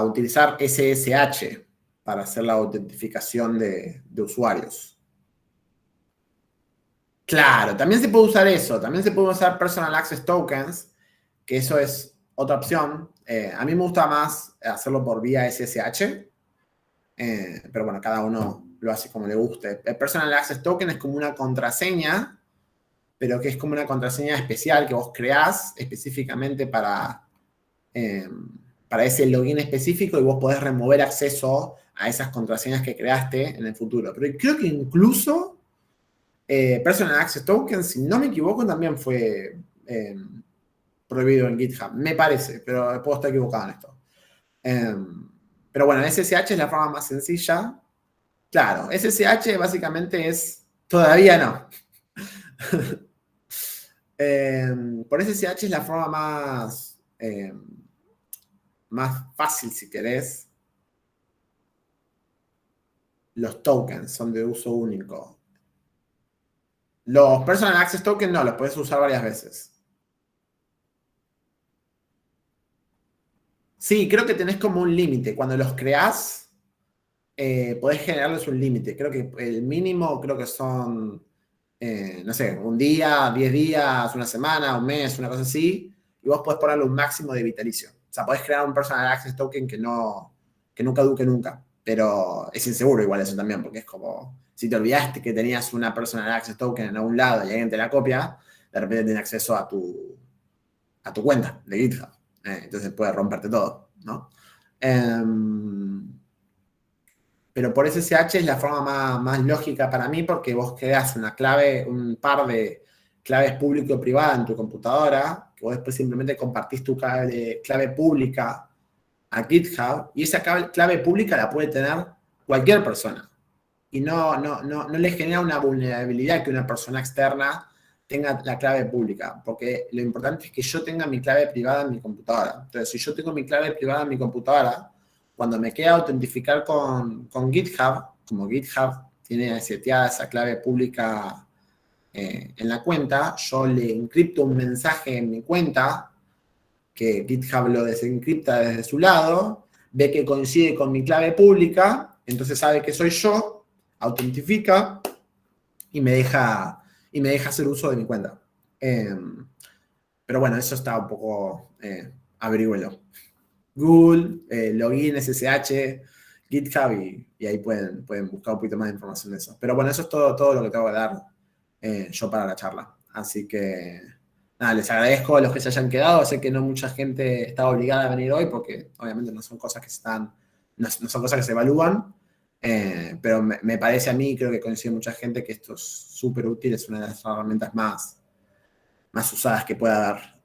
Speaker 2: utilizar SSH para hacer la autentificación de usuarios. Claro, también se puede usar eso, también se puede usar Personal Access Tokens, que eso es otra opción. A mí me gusta más hacerlo por vía SSH, pero bueno, cada uno lo hace como le guste. El Personal Access Token es como una contraseña, pero que es como una contraseña especial que vos creás específicamente para ese login específico, y vos podés remover acceso a esas contraseñas que creaste en el futuro. Pero creo que incluso Personal Access Token, si no me equivoco, también fue prohibido en GitHub. Me parece, pero puedo estar equivocado en esto. Pero bueno, SSH es la forma más sencilla. Claro, SSH básicamente es todavía no. Por SSH es la forma más fácil, si querés. Los tokens son de uso único. Los Personal Access Tokens no, los puedes usar varias veces. Sí, creo que tenés como un límite. Cuando los creás, podés generarles un límite. Creo que el mínimo creo que son, no sé, un día, 10 días, una semana, un mes, una cosa así. Y vos podés ponerle un máximo de vitalicio. O sea, podés crear un Personal Access Token que nunca caduque nunca. Pero es inseguro igual eso también, porque es como, si te olvidaste que tenías una Personal Access Token en algún lado y alguien te la copia, de repente tiene acceso a tu cuenta de GitHub. Entonces puede romperte todo, ¿no? Pero por SSH es la forma más lógica para mí, porque vos creas una clave, un par de claves público y privada en tu computadora, que vos después simplemente compartís tu clave pública a GitHub, y esa clave pública la puede tener cualquier persona. Y no le genera una vulnerabilidad que una persona externa tenga la clave pública, porque lo importante es que yo tenga mi clave privada en mi computadora. Entonces, si yo tengo mi clave privada en mi computadora, cuando me queda autentificar con GitHub, como GitHub tiene seteada esa clave pública en la cuenta, yo le encripto un mensaje en mi cuenta, que GitHub lo desencripta desde su lado, ve que coincide con mi clave pública, entonces sabe que soy yo, autentifica y me deja hacer uso de mi cuenta. Pero bueno, eso está un poco, averígüenlo. Google, login, SSH, GitHub, y ahí pueden buscar un poquito más de información de eso. Pero bueno, eso es todo lo que tengo que dar yo para la charla. Así que, nada, les agradezco a los que se hayan quedado. Sé que no mucha gente está obligada a venir hoy, porque obviamente no son cosas que no son cosas que se evalúan. Pero me parece a mí, creo que coincide mucha gente, que esto es súper útil, es una de las herramientas más usadas que pueda dar.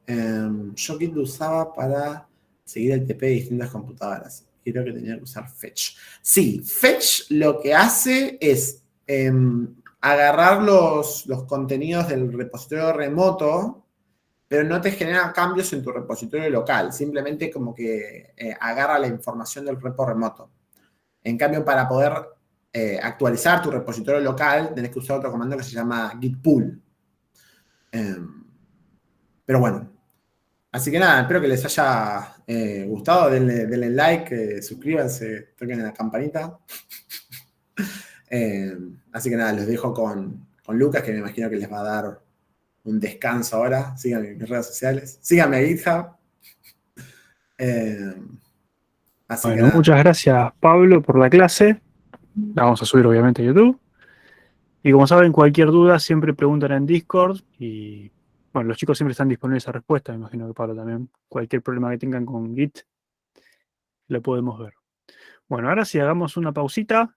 Speaker 2: Yo Git lo usaba para seguir el TP de distintas computadoras. Creo que tenía que usar Fetch. Sí, Fetch lo que hace es agarrar los contenidos del repositorio remoto, pero no te genera cambios en tu repositorio local. Simplemente como que agarra la información del repo remoto. En cambio, para poder actualizar tu repositorio local, tenés que usar otro comando que se llama git pull. Pero bueno, así que nada, espero que les haya gustado. Denle like, suscríbanse, toquen la campanita. Así que nada, los dejo con Lucas, que me imagino que les va a dar un descanso ahora. Síganme en mis redes sociales. Síganme a GitHub. Así que
Speaker 1: Bueno,
Speaker 2: nada.
Speaker 1: muchas gracias, Pablo, por la clase. La vamos a subir, obviamente, a YouTube. Y como saben, cualquier duda siempre preguntan en Discord. Y bueno, los chicos siempre están disponibles a respuesta. Me imagino que Pablo también. Cualquier problema que tengan con Git, lo podemos ver. Bueno, ahora sí, hagamos una pausita.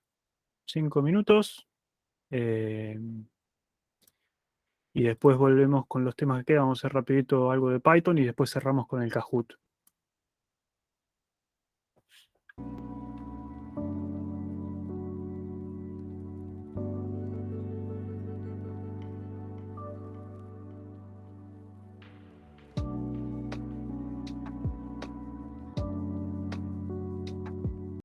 Speaker 1: 5 minutos. Y después volvemos con los temas que quedan. Vamos a hacer rapidito algo de Python y después cerramos con el Kahoot.